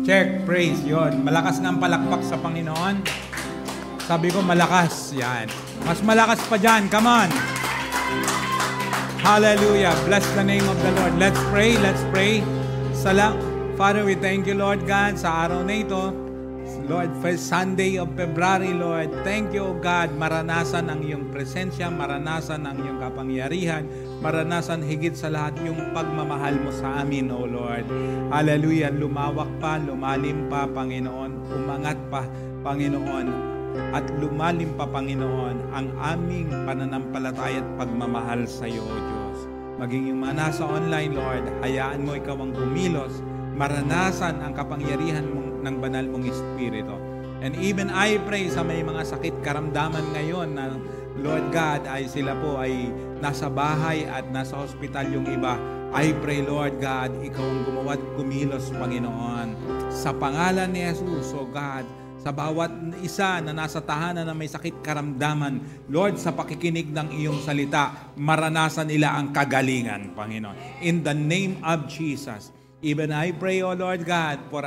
Check, praise, yon. Malakas ng palakpak sa Panginoon. Sabi ko, malakas. Yan. Mas malakas pa dyan. Come on. Hallelujah. Bless the name of the Lord. Let's pray. Let's pray. Father, we thank you, Lord God, sa araw na ito. Lord, first Sunday of February, Lord. Thank you, God. Maranasan ang iyong presensya, maranasan ang iyong kapangyarihan, maranasan higit sa lahat yung pagmamahal mo sa amin, O Lord. Hallelujah. Lumawak pa, lumalim pa, Panginoon. Umangat pa, Panginoon. At lumalim pa, Panginoon, ang aming pananampalataya at pagmamahal sa iyo, O Diyos. Maging yung mga nasa online, Lord, hayaan mo ikaw ang kumilos, maranasan ang kapangyarihan ng banal mong Espiritu. And even I pray sa may mga sakit karamdaman ngayon na Lord God ay sila po ay nasa bahay at nasa hospital yung iba. I pray, Lord God, ikaw ang gumawa at kumilos, Panginoon. Sa pangalan ni Jesus, O God, sa bawat isa na nasa tahanan na may sakit karamdaman, Lord, sa pakikinig ng iyong salita, maranasan nila ang kagalingan, Panginoon. In the name of Jesus. Even I pray, O Lord God, for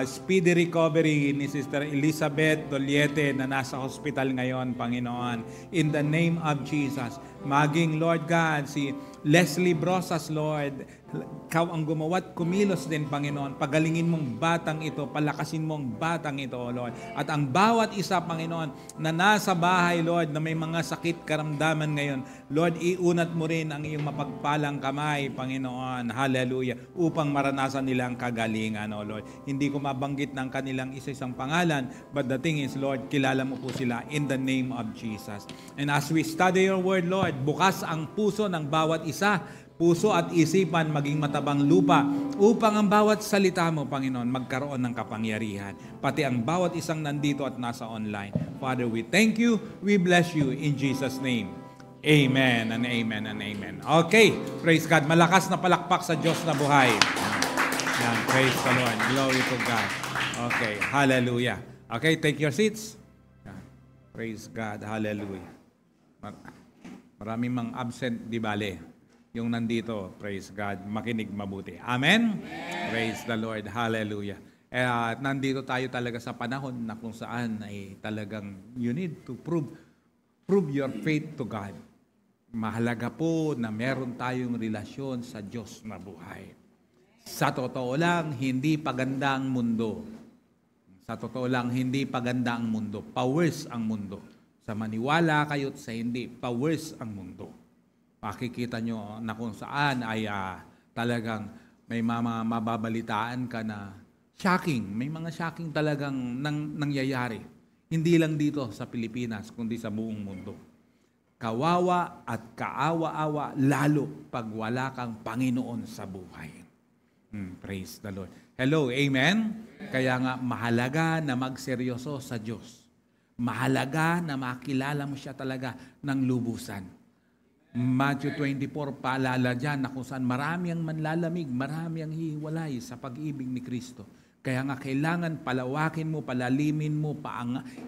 speedy recovery ni Sister Elizabeth Doliete na nasa hospital ngayon, Panginoon. In the name of Jesus. Maging, Lord God, si Leslie Brosas, Lord, ikaw ang gumawa't kumilos din, Panginoon. Pagalingin mong batang ito, palakasin mong batang ito, O Lord. At ang bawat isa, Panginoon, na nasa bahay, Lord, na may mga sakit karamdaman ngayon, Lord, iunat mo rin ang iyong mapagpalang kamay, Panginoon. Hallelujah. Upang maranasan nila ang kagalingan, O Lord. Hindi ko mabanggit ng kanilang isa-isang pangalan, but the thing is, Lord, kilala mo po sila in the name of Jesus. And as we study your word, Lord, bukas ang puso ng bawat isa, puso at isipan maging matabang lupa upang ang bawat salita mo, Panginoon, magkaroon ng kapangyarihan. Pati ang bawat isang nandito at nasa online. Father, we thank you, we bless you in Jesus' name. Amen and amen and amen. Okay, praise God. Malakas na palakpak sa Diyos na buhay. Yan, praise the Lord. Glory to God. Okay, hallelujah. Okay, take your seats. Yan. Praise God, hallelujah. Maraming mang absent, di bale. Yung nandito, praise God, makinig mabuti. Amen? Praise the Lord. Hallelujah. Nandito tayo talaga sa panahon na kung saan ay talagang you need to prove your faith to God. Mahalaga po na meron tayong relasyon sa Diyos na buhay. Sa totoo lang, hindi paganda ang mundo. Sa totoo lang, hindi paganda ang mundo. Powers ang mundo. Sa maniwala kayo't sa hindi, powers ang mundo. Makikita nyo na kung saan ay talagang may mga mababalitaan ka na shocking. May mga shocking talagang nangyayari. Hindi lang dito sa Pilipinas, kundi sa buong mundo. Kawawa at kaawa-awa lalo pag wala kang Panginoon sa buhay. Praise the Lord. Hello, amen? Kaya nga mahalaga na magseryoso sa Diyos. Mahalaga na makilala mo siya talaga ng lubusan. Matthew 24, paalala dyan na kung saan marami ang manlalamig, marami ang hihiwalay sa pag-ibig ni Kristo. Kaya nga kailangan palawakin mo, palalimin mo,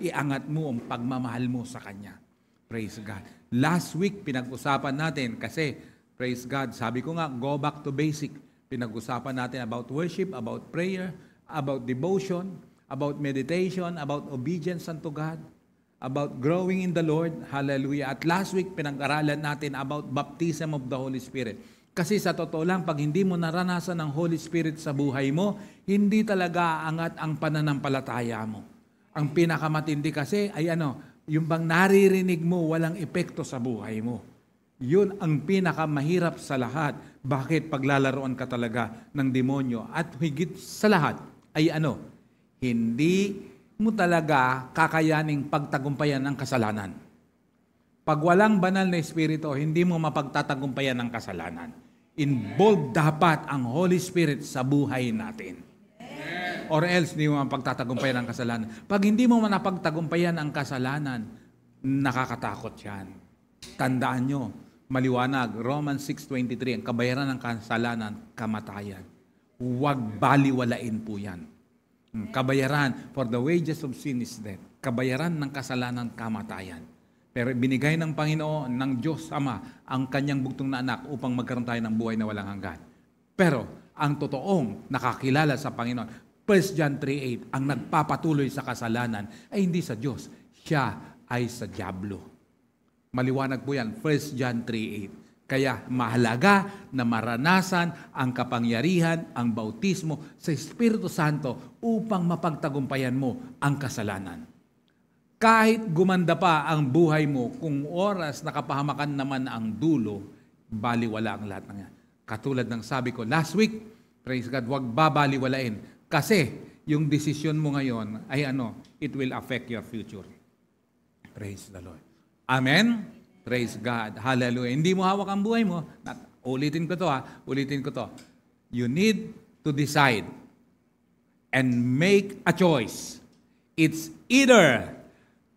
iangat mo ang pagmamahal mo sa Kanya. Praise God. Last week, pinag-usapan natin kasi, praise God, sabi ko nga, go back to basic. Pinag-usapan natin about worship, about prayer, about devotion, about meditation, about obedience unto God, about growing in the Lord. Hallelujah. At last week, pinag-aralan natin about baptism of the Holy Spirit. Kasi sa totoo lang, pag hindi mo naranasan ang Holy Spirit sa buhay mo, hindi talaga angat ang pananampalataya mo. Ang pinakamatindi kasi ay yung bang naririnig mo, walang epekto sa buhay mo. Yun ang pinakamahirap sa lahat. Bakit paglalaroan ka talaga ng demonyo? At higit sa lahat ay hindi mo talaga kakayaning pagtagumpayan ang kasalanan. Pag walang banal na Espiritu, hindi mo mapagtatagumpayan ang kasalanan. Involved dapat ang Holy Spirit sa buhay natin. Or else, hindi mo mapagtatagumpayan ang kasalanan. Pag hindi mo napagtagumpayan ang kasalanan, nakakatakot yan. Tandaan nyo, maliwanag, Romans 6:23, ang kabayaran ng kasalanan, kamatayan. Huwag baliwalain po yan. Kabayaran, for the wages of sin is death. Kabayaran ng kasalanan, kamatayan. Pero binigay ng Panginoon, ng Diyos Ama, ang kanyang bugtong na anak upang magkaroon tayo ng buhay na walang hanggan. Pero ang totoong nakakilala sa Panginoon, 1 John 3:8, ang nagpapatuloy sa kasalanan ay hindi sa Diyos, siya ay sa dyablo. Maliwanag po yan, 1 John 3:8. Kaya mahalaga na maranasan ang kapangyarihan, ang bautismo sa Espiritu Santo upang mapagtagumpayan mo ang kasalanan. Kahit gumanda pa ang buhay mo, kung oras nakapahamakan naman ang dulo, baliwala ang lahat ng yan. Katulad ng sabi ko last week, praise God, huwag babaliwalain. Kasi yung desisyon mo ngayon ay it will affect your future. Praise the Lord. Amen? Praise God. Hallelujah. Hindi mo hawak ang buhay mo. Ulitin ko to. You need to decide and make a choice. It's either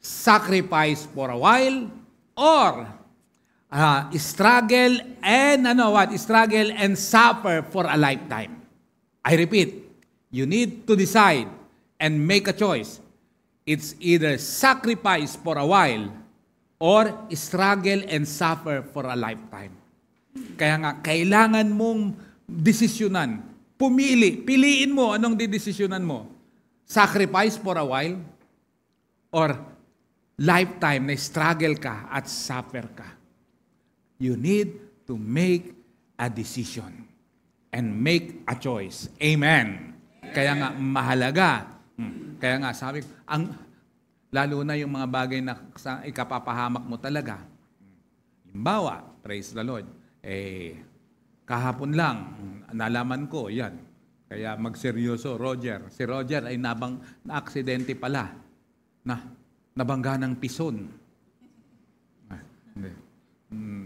sacrifice for a while or struggle and suffer for a lifetime. I repeat, you need to decide and make a choice. It's either sacrifice for a while or struggle and suffer for a lifetime. Kaya nga, kailangan mong desisyonan. Piliin mo anong didesisyonan mo. Sacrifice for a while or lifetime na struggle ka at suffer ka. You need to make a decision and make a choice. Amen. Kaya nga, mahalaga. Kaya nga, sabi ko, lalo na yung mga bagay na ikapapahamak mo talaga. Halimbawa, praise the Lord, kahapon lang, nalaman ko, yan. Kaya magseryoso, Roger. Si Roger ay na-aksidente pala. Nabangga ng pison.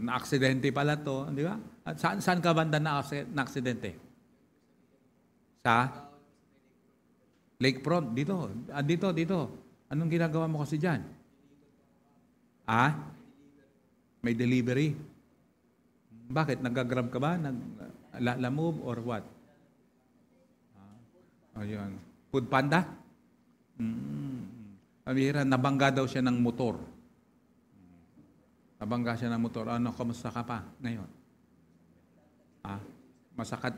Na-aksidente pala to, di ba? Saan ka banda na-aksidente? Sa Lakefront, dito. Dito. Anong ginagawa mo kasi dyan? May delivery? Bakit? Nag-grab ka ba? Nag-move or what? Ayun. Food Panda? Pamihira, nabangga daw siya ng motor. Nabangga siya ng motor. Kamusta ka pa ngayon?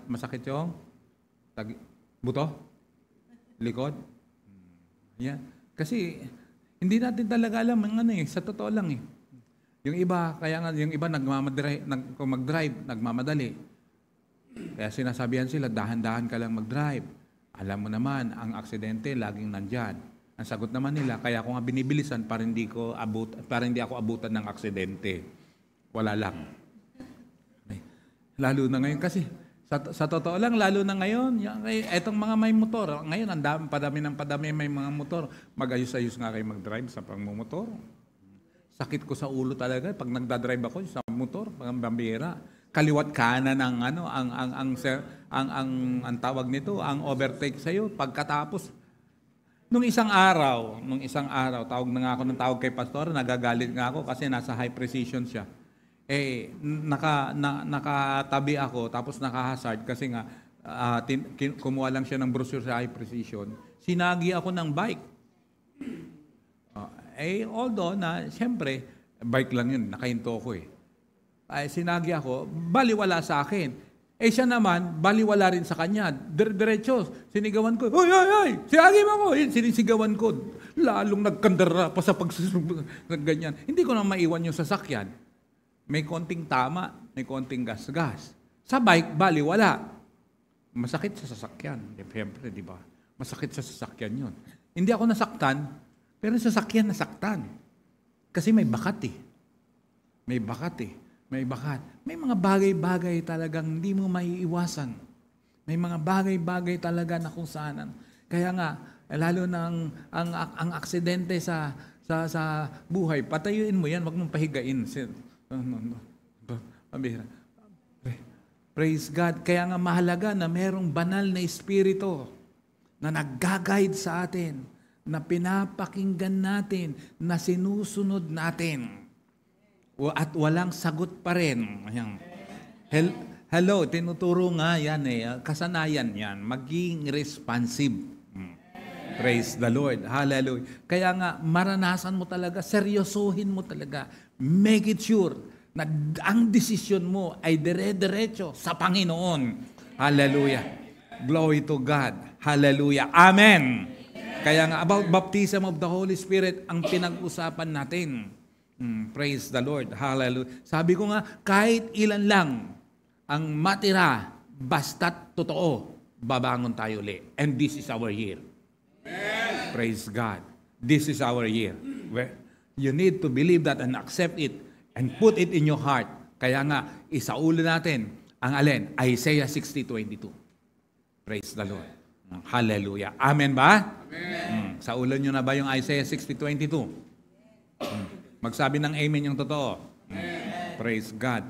Masakit yung? Buto? Likod? Yan. Kasi hindi natin talaga alam sa totoo lang . Yung iba, kung mag-drive, nagmamadali. Kaya sinasabihan sila, dahan-dahan ka lang mag-drive. Alam mo naman, ang aksidente laging nandyan. Ang sagot naman nila, kaya ako nga binibilisan para hindi ako abutan ng aksidente. Wala lang. Lalo na ngayon kasi, sa totoo lang, lalo na ngayon, etong mga may motor, ngayon, padami may mga motor, mag-ayos-ayos nga kayo mag-drive sa pangmumotor. Sakit ko sa ulo talaga pag nagdadrive ako sa motor, pang bambira. Kaliwat kanan ang tawag nito, ang overtake sa iyo pagkatapos. Nung isang araw, tawag na nga ako ng tawag kay pastor, nagagalit nga ako kasi nasa high precision siya. Nakatabi ako, tapos nakahazard kasi nga, kumuha lang siya ng brochure sa high precision. Sinagi ako ng bike. Although na, siyempre, bike lang yun, nakahinto ko sinagi ako, baliwala sa akin. Siya naman, baliwala rin sa kanya. Diretso, sinigawan ko, Hoy! Sinagi mo ako! Sinisigawan ko. Lalong nagkandara pa sa ganyan. Hindi ko na maiwan yung sasakyan. May konting tama, may konting gas-gas. Sa bike, baliwala. Masakit sa sasakyan. Siyempre, di ba? Masakit sa sasakyan yun. Hindi ako nasaktan, pero sa sasakyan nasaktan. Kasi may bakat . May bakat. May mga bagay-bagay talagang hindi mo maiiwasan. May mga bagay-bagay talaga na kung saan. Kaya nga, lalo na ang aksidente sa buhay, patayuin mo yan, wag mong pahigain. Praise God. Kaya nga mahalaga na merong banal na espiritu na nag-guide sa atin, na pinapakinggan natin, na sinusunod natin. At walang sagot pa rin. Hello, tinuturo nga yan kasanayan yan. Maging responsive. Praise the Lord. Hallelujah. Kaya nga, maranasan mo talaga, seryosohin mo talaga. Make it sure na ang desisyon mo ay dire-diretso sa Panginoon. Hallelujah. Glory to God. Hallelujah. Amen. Kaya nga, about baptism of the Holy Spirit, ang pinag-usapan natin. Praise the Lord. Hallelujah. Sabi ko nga, kahit ilan lang ang matira, basta't totoo, babangon tayo ulit. And this is our year. Amen. Praise God. This is our year. Where you need to believe that and accept it and put it in your heart. Kaya nga, isaulo natin ang alin? Isaiah 60:22. Praise the Lord. Hallelujah. Amen ba? Amen. Saulo nyo na ba yung Isaiah 60:22? Magsabi ng amen yung totoo. Amen. Praise God.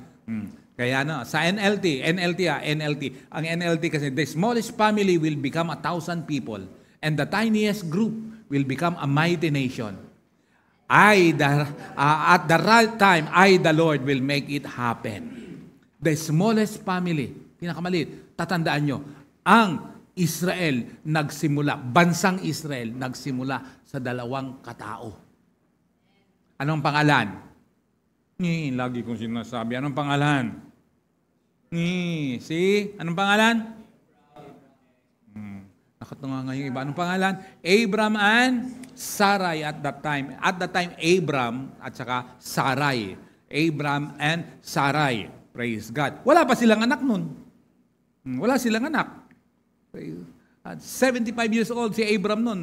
Kaya sa NLT. Ang NLT kasi, the smallest family will become 1,000 people and the tiniest group will become a mighty nation. At the right time, I, the Lord, will make it happen. The smallest family, pinakamaliit, tatandaan nyo, ang Israel nagsimula, bansang Israel nagsimula sa 2 katao. Anong pangalan? Lagi kong sinasabi. Anong pangalan? Anong pangalan? Nakatunga nga yung iba. Anong pangalan? Abram and Sarai at that time. At that time, Abram at saka Sarai. Abram and Sarai. Praise God. Wala pa silang anak nun. Wala silang anak. At 75 years old si Abram nun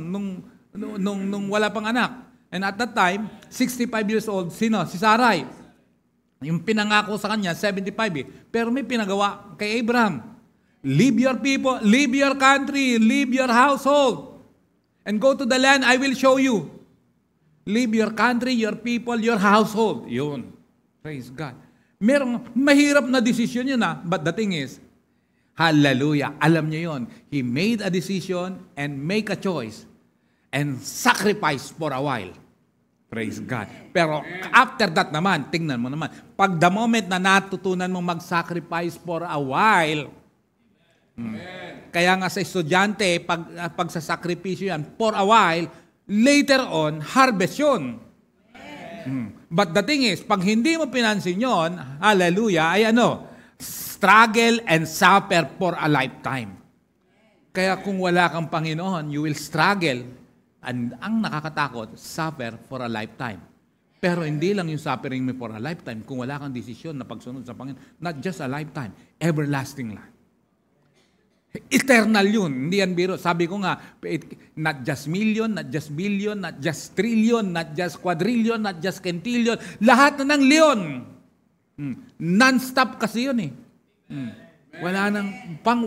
nung wala pang anak. And at that time, 65 years old, sino? Si Sarai. Yung pinangako sa kanya, 75 eh. Pero may pinagawa kay Abraham. Leave your people, leave your country, leave your household, and go to the land I will show you. Leave your country, your people, your household. Yun. Praise God. Merong mahirap na desisyon yun but the thing is, hallelujah, alam niyo yun. He made a decision and make a choice and sacrifice for a while. Praise God. Pero after that naman, tingnan mo naman, pag the moment na natutunan mong mag-sacrifice for a while, kaya nga sa estudyante, pag sa sakripisyo yan, for a while, later on, harvest yun. But the thing is, pag hindi mo pinansin yun, hallelujah, ay struggle and suffer for a lifetime. Kaya kung wala kang Panginoon, you will struggle. And ang nakakatakot, suffer for a lifetime. Pero hindi lang yung suffering mo for a lifetime kung wala kang desisyon na pagsunod sa Panginoon. Not just a lifetime, everlasting life. Eternal yun. Hindi yan biro. Sabi ko nga, not just million, not just billion, not just trillion, not just quadrillion, not just quintillion. Lahat na ng leon. Non-stop kasi yun eh. Wala nang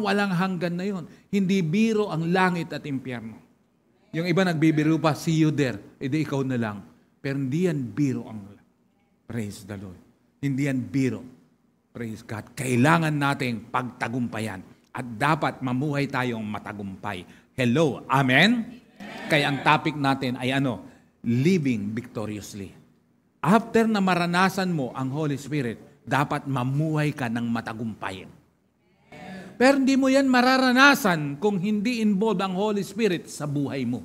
walang hanggan na yun. Hindi biro ang langit at impyerno. Yung iba nagbibiro pa, see you there. Edi ikaw na lang. Pero hindi yan biro ang praise the Lord. Hindi yan biro. Praise God. Kailangan nating pagtagumpayan. At dapat mamuhay tayong matagumpay. Hello. Amen? Kaya ang topic natin ay living victoriously. After na maranasan mo ang Holy Spirit, dapat mamuhay ka ng matagumpay. Pero hindi mo yan mararanasan kung hindi involved ang Holy Spirit sa buhay mo.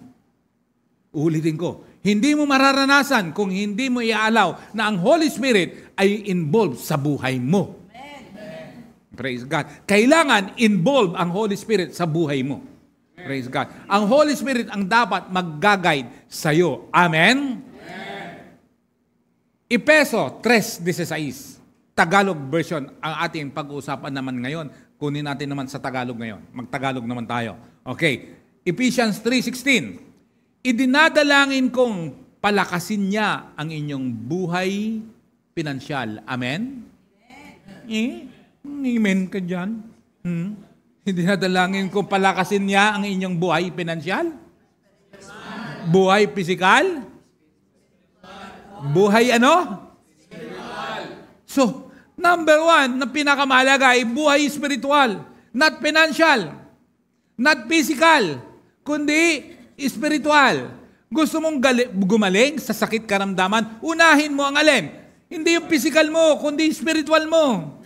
Ulitin ko, hindi mo mararanasan kung hindi mo i-allow na ang Holy Spirit ay involved sa buhay mo. Amen. Praise God. Kailangan involved ang Holy Spirit sa buhay mo. Praise God. Ang Holy Spirit ang dapat mag-guide sa iyo. Amen? Amen. Efeso 3:16. Tagalog version ang ating pag-uusapan naman ngayon. Kunin natin naman sa Tagalog ngayon. Mag-Tagalog naman tayo. Okay. Ephesians 3:16. Idinadalangin kong palakasin niya ang inyong buhay pinansyal. Amen? Amen ka dyan? Idinadalangin kong palakasin niya ang inyong buhay pinansyal? Buhay pisikal? Buhay So, number 1 na pinakamahalaga ay buhay spiritual, not financial, not physical, kundi spiritual. Gusto mong gumaling sa sakit karamdaman, unahin mo ang alin? Hindi yung physical mo, kundi spiritual mo.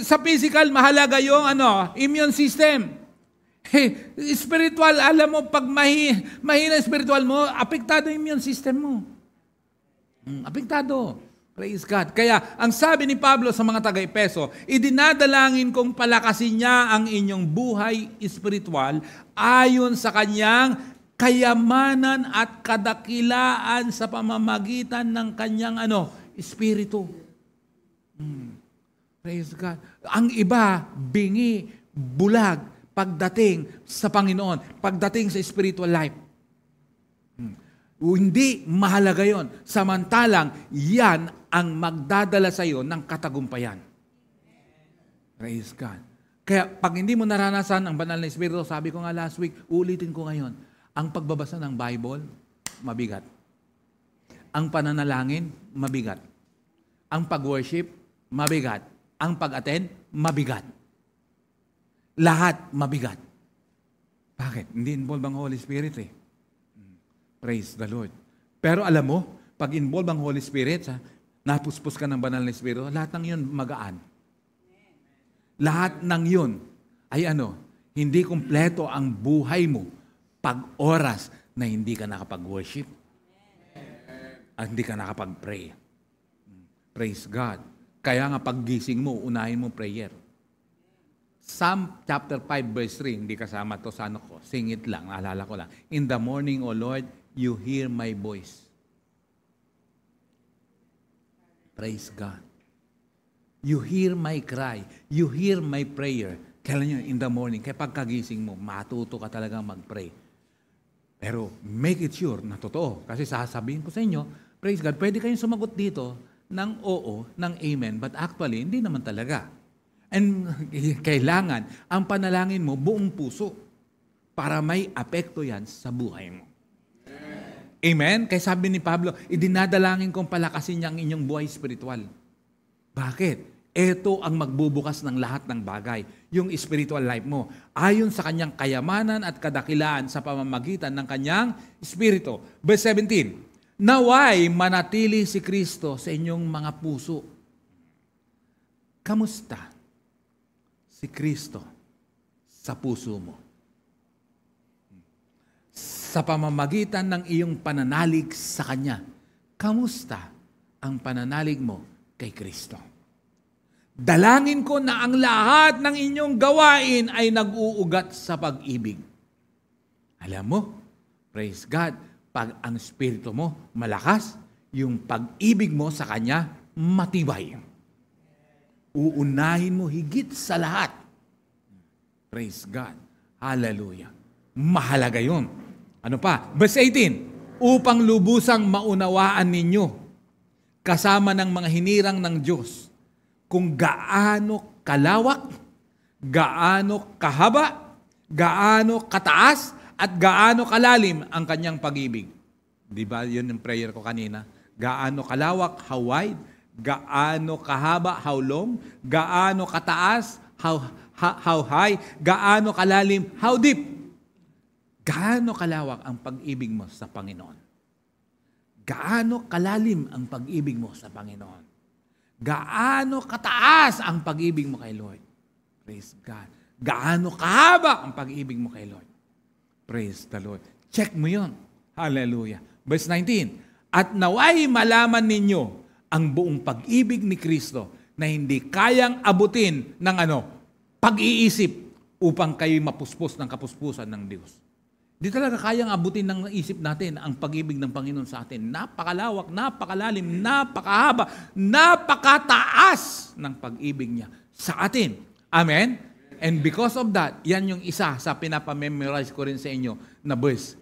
Sa physical, mahalaga yung immune system. Spiritual, alam mo, pag mahina spiritual mo, apektado yung immune system mo. Apektado. Praise God. Kaya, ang sabi ni Pablo sa mga taga-Epeso, idinadalangin kong palakasin niya ang inyong buhay espiritual ayon sa kanyang kayamanan at kadakilaan sa pamamagitan ng kanyang espiritu. Praise God. Ang iba, bingi, bulag, pagdating sa Panginoon, pagdating sa spiritual life. Hindi mahalaga yon. Samantalang, yan ang magdadala sa iyo ng katagumpayan. Praise God. Kaya pag hindi mo naranasan ang banal na Espiritu, sabi ko nga last week, ulitin ko ngayon, ang pagbabasa ng Bible, mabigat. Ang pananalangin, mabigat. Ang pag-worship, mabigat. Ang pag-attend, mabigat. Lahat mabigat. Bakit? Hindi involved ang Holy Spirit eh. Praise the Lord. Pero alam mo, pag involved ang Holy Spirit, napuspos ka ng banal na Espiritu, lahat ng yun magaan. Lahat ng yun ay hindi kumpleto ang buhay mo pag oras na hindi ka nakapag-worship at hindi ka nakapag-pray. Praise God. Kaya nga paggising mo, unahin mo prayer. Psalm chapter 5 verse 3, hindi kasama to sa ko, singit lang, naalala ko lang. In the morning, O Lord, you hear my voice. Praise God. You hear my cry. You hear my prayer. Kailan yun? In the morning. Kaya pagkagising mo, matuto ka talaga mag-pray. Pero make it sure na totoo. Kasi sasabihin ko sa inyo, praise God, pwede kayong sumagot dito ng oo, ng amen, but actually, hindi naman talaga. And kailangan, ang panalangin mo, buong puso para may apekto yan sa buhay mo. Amen? Kaya sabi ni Pablo, idinadalangin kong palakasin niya ang inyong buhay spiritual. Bakit? Ito ang magbubukas ng lahat ng bagay, yung spiritual life mo, ayon sa kanyang kayamanan at kadakilaan sa pamamagitan ng kanyang espiritu. Verse 17, naway manatili si Kristo sa inyong mga puso. Kamusta si Kristo sa puso mo? Sa pamamagitan ng iyong pananalig sa Kanya, kamusta ang pananalig mo kay Kristo? Dalangin ko na ang lahat ng inyong gawain ay nag-uugat sa pag-ibig. Alam mo, praise God, pag ang espiritu mo malakas, yung pag-ibig mo sa Kanya matibay. Uunahin mo higit sa lahat. Praise God. Hallelujah. Mahalaga yun. Ano pa? Verse 18, upang lubusang maunawaan ninyo kasama ng mga hinirang ng Diyos kung gaano kalawak, gaano kahaba, gaano kataas, at gaano kalalim ang kanyang pag-ibig. Di ba yun yung prayer ko kanina? Gaano kalawak, how wide, gaano kahaba, how long, gaano kataas, how high, gaano kalalim, how deep. Gaano kalawak ang pag-ibig mo sa Panginoon? Gaano kalalim ang pag-ibig mo sa Panginoon? Gaano kataas ang pag-ibig mo kay Lord? Praise God. Gaano kahaba ang pag-ibig mo kay Lord? Praise the Lord. Check mo yun. Hallelujah. Verse 19, at naway malaman ninyo ang buong pag-ibig ni Kristo na hindi kayang abutin ng pag-iisip upang kayo'y mapuspos ng kapuspusan ng Diyos. Di talaga kayang abutin ng isip natin ang pag-ibig ng Panginoon sa atin. Napakalawak, napakalalim, napakahaba, napakataas ng pag-ibig niya sa atin. Amen? And because of that, yan yung isa sa pinapamemorize ko rin sa inyo na verse,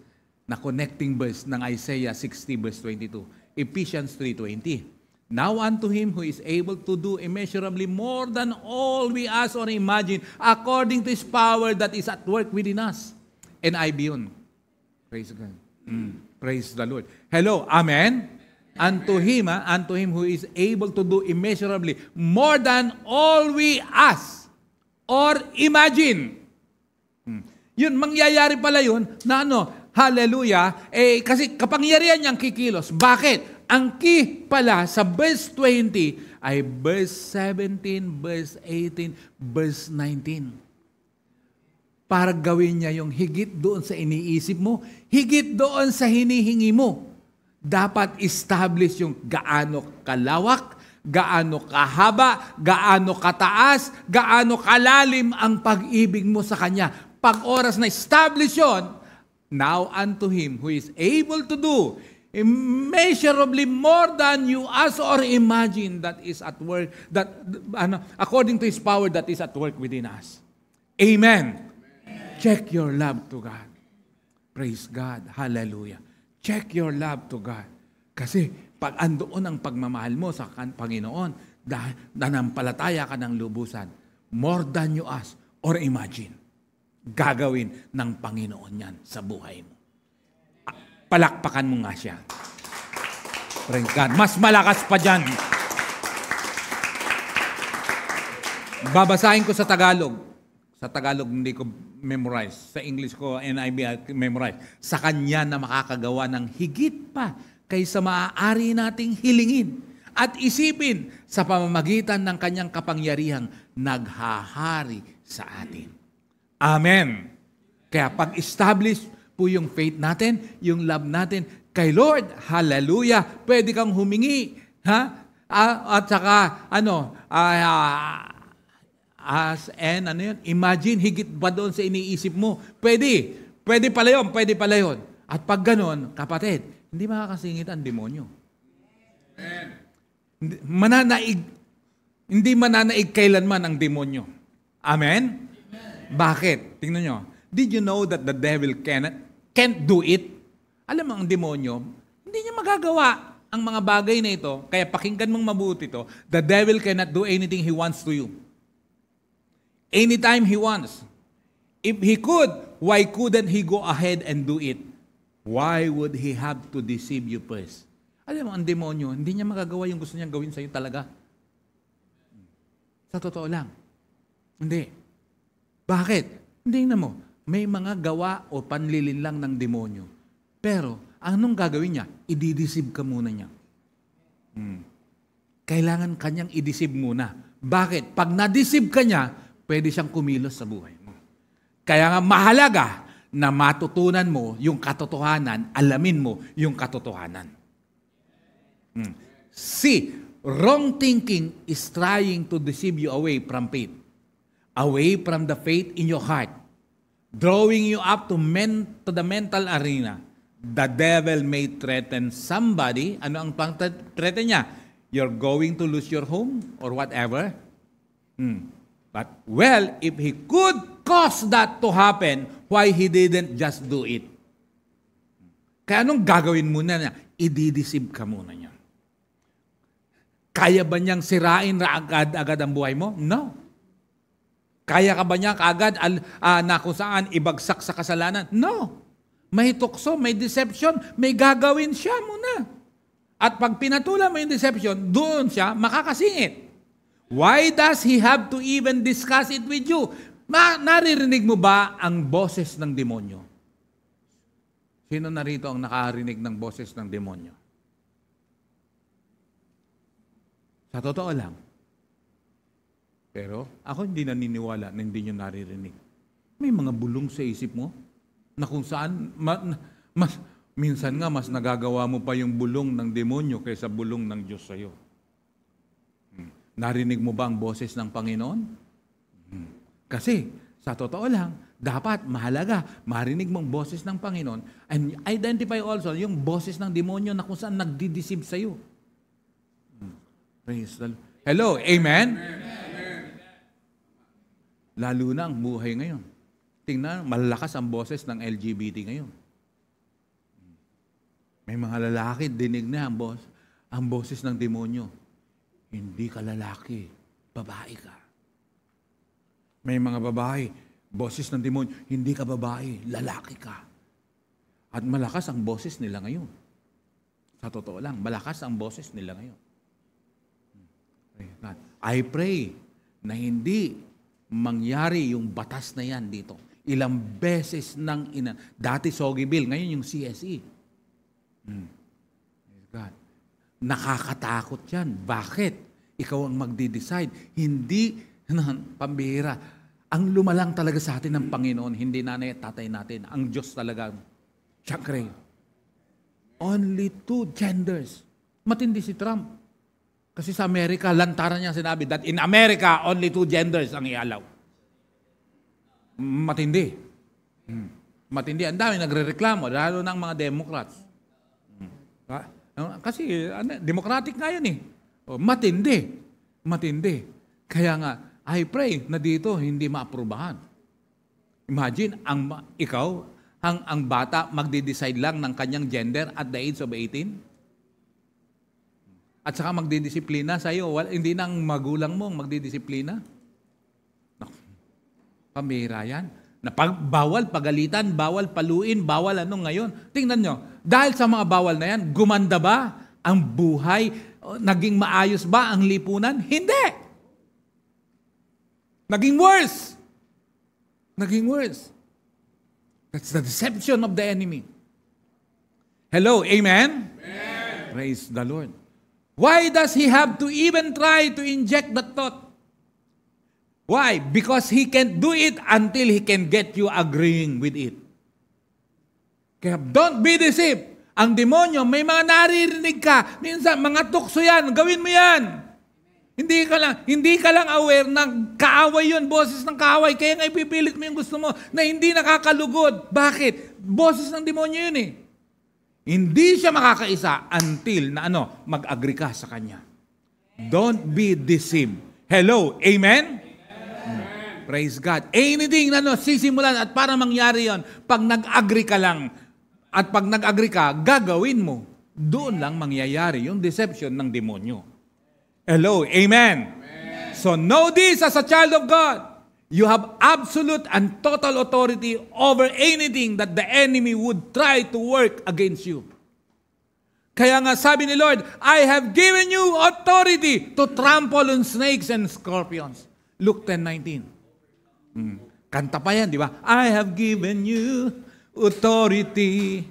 na connecting verse ng Isaiah 60 verse 22. Ephesians 3:20. Now unto Him who is able to do immeasurably more than all we ask or imagine, according to His power that is at work within us. And I beyond. Praise God. Praise the Lord. Hello, amen? Unto Him who is able to do immeasurably more than all we ask or imagine. Yun, mangyayari pala yun na hallelujah, kasi kapangyarihan niyang kikilos. Bakit? Ang key pala sa verse 20 ay verse 17, verse 18, verse 19. Para gawin niya yung higit doon sa iniisip mo, higit doon sa hinihingi mo. dapat establish yung gaano kalawak, gaano kahaba, gaano kataas, gaano kalalim ang pag-ibig mo sa Kanya. Pag oras na establish yun, now unto Him who is able to do immeasurably more than you ask or imagine, that is at work, that according to His power that is at work within us. Amen. Check your love to God. Praise God. Hallelujah. Check your love to God. Kasi pag andoon ang pagmamahal mo sa Panginoon, dahil nanampalataya ka ng lubusan, more than you ask or imagine, gagawin ng Panginoon yan sa buhay mo. Palakpakan mo nga siya. Praise God. Mas malakas pa dyan. Babasahin ko sa Tagalog. Sa Tagalog hindi ko memorize. Sa English ko, NIV memorize. Sa Kanya na makakagawa ng higit pa kaysa maaari nating hilingin at isipin sa pamamagitan ng Kanyang kapangyarihang naghahari sa atin. Amen. Kaya pag-establish po yung faith natin, yung love natin kay Lord, hallelujah, pwede kang humingi, ha? At saka, imagine, higit ba doon sa iniisip mo? Pwede pala yun. At pag ganon, kapatid, hindi makakasingit ang demonyo. Hindi mananaig kailanman ang demonyo. Amen? Bakit? Tingnan nyo. Did you know that the devil can't do it? Alam mo, ang demonyo, hindi niya magagawa ang mga bagay na ito. Kaya pakinggan mong mabuti ito. The devil cannot do anything he wants to you. Anytime he wants. If he could, why couldn't he go ahead and do it? Why would he have to deceive you first? Alam mo, ang demonyo, hindi niya magagawa yung gusto niyang gawin sa'yo talaga. Sa totoo lang. Hindi. Bakit? Hindi na mo. May mga gawa o panlilin lang ng demonyo. Pero, anong gagawin niya? I-deceive ka muna niya. Kailangan kanyang i-deceive muna. Bakit? Pag na-deceive ka niya, pwede siyang kumilos sa buhay mo. Kaya nga mahalaga na matutunan mo yung katotohanan, alamin mo yung katotohanan. See, wrong thinking is trying to deceive you away from faith. Away from the faith in your heart. Drawing you up to the mental arena. The devil may threaten somebody. Ano ang threaten niya? You're going to lose your home or whatever. But, well, if he could cause that to happen, why he didn't just do it? Kaya anong gagawin muna niya? I-deceive ka muna niya. Kaya ba niyang sirain agad ang buhay mo? No. Kaya ka ba niya kaagad na kung saan ibagsak sa kasalanan? No. May tukso, may deception, may gagawin siya muna. At pag pinatulan mo yung deception, doon siya makakasingit. Why does he have to even discuss it with you? Naririnig mo ba ang boses ng demonyo? Sino narito ang nakarinig ng boses ng demonyo? Sa totoo lang. Pero ako hindi naniniwala na hindi nyo naririnig. May mga bulong sa isip mo na kung saan, minsan nga mas nagagawa mo pa yung bulong ng demonyo kaysa bulong ng Diyos sa'yo. Narinig mo ba ang boses ng Panginoon? Kasi, sa totoo lang, dapat mahalaga, marinig mong boses ng Panginoon and identify also yung boses ng demonyo na kung saan nagdi-deceive sa'yo. Praise the Lord. Hello, amen? Lalo na ang buhay ngayon. Tingnan, malalakas ang boses ng LGBT ngayon. May mga lalaki, dinig na ang boses ng demonyo. Hindi ka lalaki, babae ka. May mga babae, boses ng demonyo, hindi ka babae, lalaki ka. At malakas ang boses nila ngayon. Sa totoo lang, malakas ang boses nila ngayon. I pray na hindi mangyari yung batas na yan dito. Ilang beses nang dati Soggy Bill, ngayon yung CSE. God. Nakakatakot yan. Bakit? Ikaw ang magdi-decide. Hindi, pambihira. Ang lumalang talaga sa atin ng Panginoon, hindi nanay at tatay natin. Ang Diyos talaga. Siyempre. Only 2 genders. Matindi si Trump. Kasi sa Amerika, lantaran niya sinabi that in America, only 2 genders ang i-allow. Matindi. Matindi. Ang dami nagre-reklamo, lalo ng mga Democrats. Kasi democratic nga yun eh. Matindi. Matindi. Kaya nga, I pray na dito hindi maaprubahan. Imagine, ikaw, ang bata magde-decide lang ng kanyang gender at the age of 18? At saka magdidisiplina sa'yo. Hindi nang magulang mo magdidisiplina. Pambihira yan. Bawal pagalitan, bawal paluin, bawal ano ngayon. Tingnan nyo, dahil sa mga bawal na yan, gumanda ba ang buhay? Naging maayos ba ang lipunan? Hindi! Naging worse. Naging worse. That's the deception of the enemy. Hello, amen? Amen? Praise the Lord. Why does he have to even try to inject that thought? Why? Because he can't do it until he can get you agreeing with it. Kaya don't be deceived. Ang demonyo, may mga naririnig ka. Minsan, mga tukso yan. Gawin mo yan. Hindi ka lang aware ng kaaway yun, boses ng kaaway. Kaya nga ipipilit mo yung gusto mo na hindi nakakalugod. Bakit? Boses ng demonyo yun eh. Hindi siya makakaisa until na mag-agree ka sa kanya. Don't be deceived. Hello, amen? Praise God. Anything na sisimulan at para mangyari yon, pag nag-agree ka lang at pag nag-agree ka, gagawin mo. Doon lang mangyayari yung deception ng demonyo. Hello, amen? Amen. So know this as a child of God. You have absolute and total authority over anything that the enemy would try to work against you. Kaya nga sabi ni Lord, I have given you authority to trample on snakes and scorpions. Luke 10:19. Kanta pa yan, di ba? I have given you authority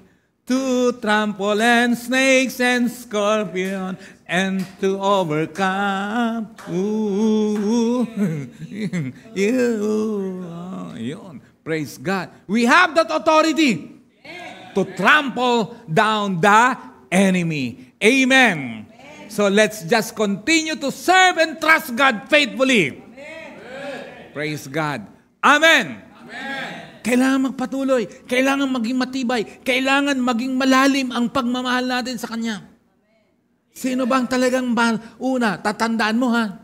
to trample on snakes and scorpions and to overcome. Yun. Praise God. We have that authority to trample down the enemy. Amen. So let's just continue to serve and trust God faithfully. Praise God. Amen. Kailangan magpatuloy. Kailangan maging matibay. Kailangan maging malalim ang pagmamahal natin sa Kanya. Sino bang talagang una? Tatandaan mo ha.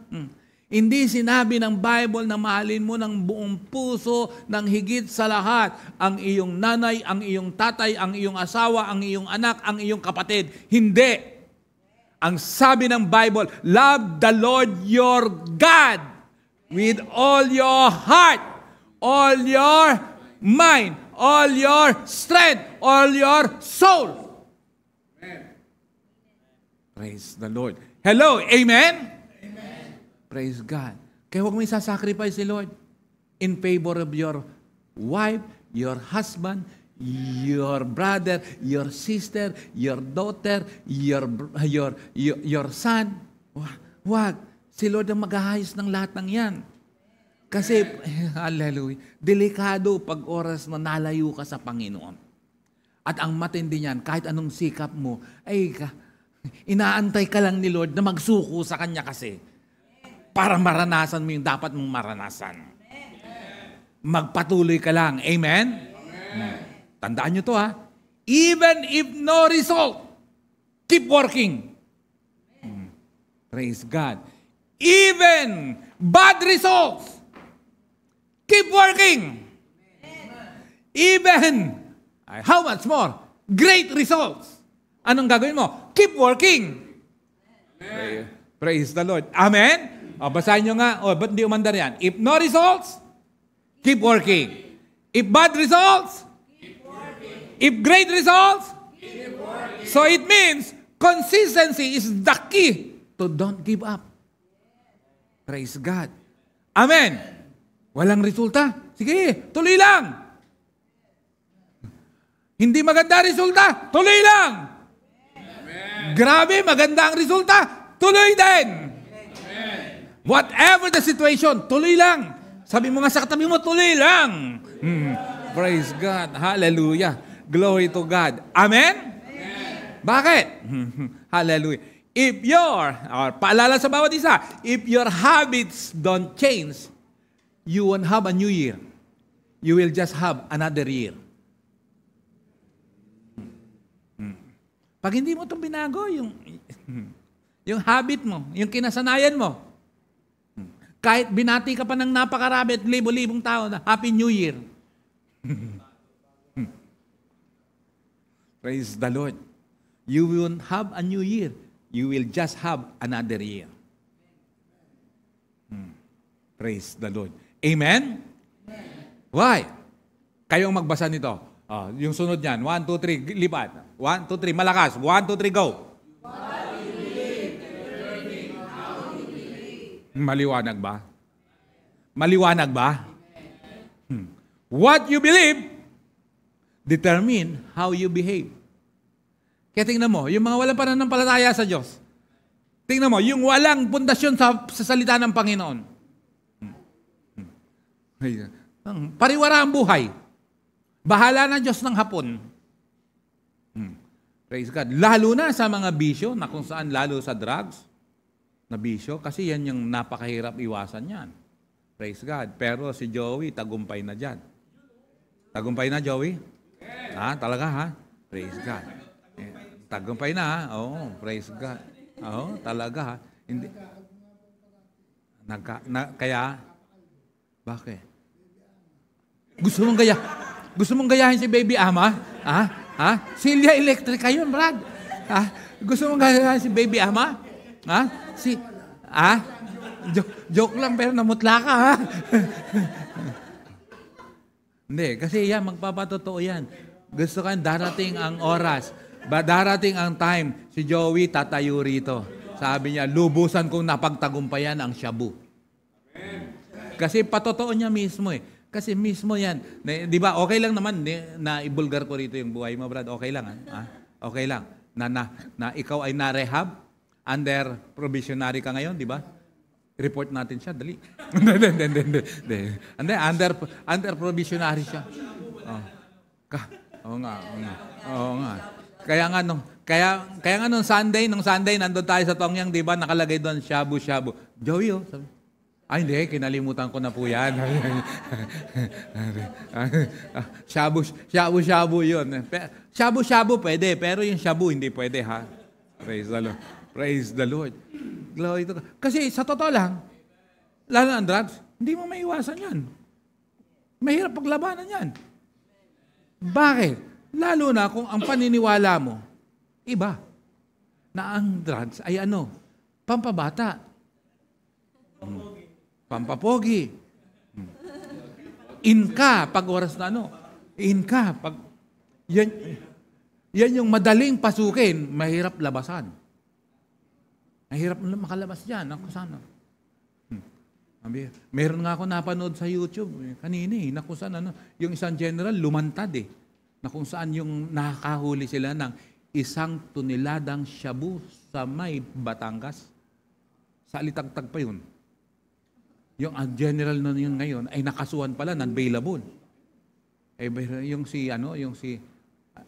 Hindi sinabi ng Bible na mahalin mo ng buong puso, ng higit sa lahat, ang iyong nanay, ang iyong tatay, ang iyong asawa, ang iyong anak, ang iyong kapatid. Hindi. Ang sabi ng Bible, love the Lord your God with all your heart, all your mind, all your strength, all your soul. Amen. Praise the Lord. Hello, amen? Amen. Praise God. Kaya huwag mo isasacrifice si Lord in favor of your wife, your husband, your brother, your sister, your daughter, your son. Wag. Si Lord ang maghahayos ng lahat ng yan. Kasi, hallelujah, delikado pag oras na nalayo ka sa Panginoon. At ang matindi niyan, kahit anong sikap mo, inaantay ka lang ni Lord na magsuko sa Kanya kasi para maranasan mo yung dapat mong maranasan. Magpatuloy ka lang. Amen? Amen. Tandaan nyo to ha. Even if no result, keep working. Praise God. Even bad results, keep working. Even, how much more? Great results. Anong gagawin mo? Keep working. Praise the Lord. Amen? O, basahin nyo nga. O, ba't hindi umandar yan? If no results, keep working. If bad results, keep working. If great results, keep working. So it means, consistency is the key to don't give up. Praise God. Amen. Walang resulta? Sige, tuloy lang. Hindi maganda resulta? Tuloy lang. Amen. Grabe, maganda ang resulta? Tuloy din. Amen. Whatever the situation, tuloy lang. Sabi mo nga sa katabi mo, tuloy lang. Praise God. Hallelujah. Glory to God. Amen? Amen. Bakit? Hallelujah. Paalala sa bawat isa, if your habits don't change, you won't have a new year. You will just have another year. Pag hindi mo itong binago, yung habit mo, yung kinasanayan mo, kahit binati ka pa ng napakarami at libo-libong tao na Happy New Year. Praise the Lord. You won't have a new year. You will just have another year. Praise the Lord. Amen? Why? Kayong magbasa nito. Yung sunod niyan. 1, 2, 3, lipat. 1, 2, 3, malakas. 1, 2, 3, go. Maliwanag ba? Maliwanag ba? What you believe determine how you behave. Kaya tingnan mo, yung mga walang pananampalataya sa Diyos, tingnan mo, yung walang pundasyon sa salita ng Panginoon. Pariwara ang buhay. Bahala na Diyos ng hapon. Praise God. Lalo na sa mga bisyo, na kung saan lalo sa drugs, na bisyo, kasi yan yung napakahirap iwasan yan. Praise God. Pero si Joey, tagumpay na dyan. Tagumpay na, Joey? Talaga ha? Praise God. Tagumpay na ha? Oo, praise God. Oo, talaga ha? Hindi. Kaya, bakit? Gusto mong gayahin si Baby Ama? Silya Electrica yun, Brad. Gusto mong gayahin si Baby Ama? Joke lang, pero namutla ka, ha? Hindi, kasi yan, magpapatotoo yan. Gusto ka, darating ang oras. Darating ang time, si Joey tatayo rito. Sabi niya, lubusan kong napagtagumpayan ang shabu. Kasi patotoo niya mismo eh. Kasi mismo yan. Di ba, okay lang naman na ibulgar ko rito yung buhay mo, Brad. Okay lang, ha? Okay lang. Na ikaw ay na-rehab, under provisionary ka ngayon, di ba? Report natin siya, dali. Hindi, under provisionary siya. Oo nga. Kaya nga nung Sunday, nandun tayo sa Tongyang, di ba, nakalagay doon, shabu-shabu. Joey, sabi, hindi, kinalimutan ko na po yan. Shabu-shabu yun. Shabu-shabu pwede, pero yung shabu hindi pwede, ha? Praise the Lord. Praise the Lord. Glory to God. Kasi sa totoo lang, lalo ang drugs, hindi mo maiwasan yan. Mahirap paglabanan yan. Bakit? Lalo na kung ang paniniwala mo, iba. Na ang drugs ay pampabata. Pampapogi. In ka, pag oras na in ka, pag, yan yung madaling pasukin, mahirap labasan. Mahirap makalabas dyan. Ako sana. Meron nga ako napanood sa YouTube kanina na kung saan yung isang general lumantad na kung saan yung nakakahuli sila ng 1 toneladang shabu sa may Batangas. Sa Alitagtag pa yun. Yung general na yun ngayon ay nakasuhan pala, non-bailable. Yung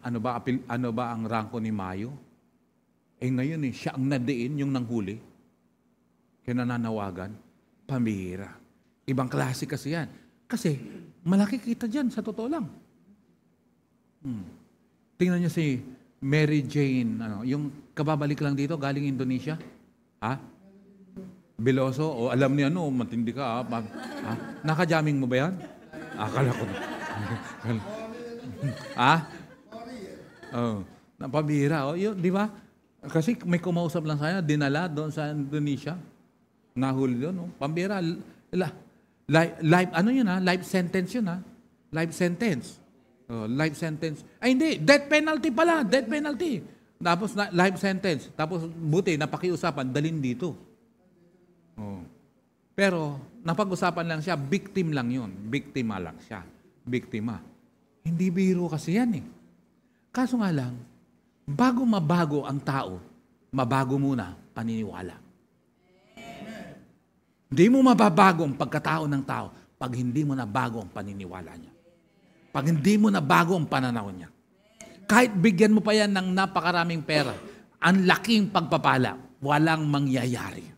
ano ba ang rangko ni Mayo? Ngayon siya ang nadiin, yung nanghuli. Kaya nananawagan, pambihira. Ibang klase kasi yan. Kasi malaki kita dyan, sa totoo lang. Tingnan niyo si Mary Jane, yung kababalik lang dito, galing Indonesia. Biloso, o alam niya matindi ka. Naka-jamming mo ba yan? Akala ko. Napabihira. Di ba? Kasi may kumausap lang sa'yo, dinala doon sa Indonesia. Nahuli doon. Pambihira. Life sentence yun, ha? Life sentence. Life sentence. Ay, hindi. Death penalty pala. Death penalty. Tapos, life sentence. Tapos, buti, napakiusapan, dalhin dito. Pero, napag-usapan lang siya, victim lang yun. Biktima lang siya. Biktima. Hindi biro kasi yan Kaso nga lang, bago mabago ang tao, mabago muna paniniwala. Hindi mo mababago ang pagkatao ng tao pag hindi mo na bago ang paniniwala niya. Pag hindi mo na bago ang pananaw niya. Kahit bigyan mo pa yan ng napakaraming pera, ang laking pagpapala, walang mangyayari.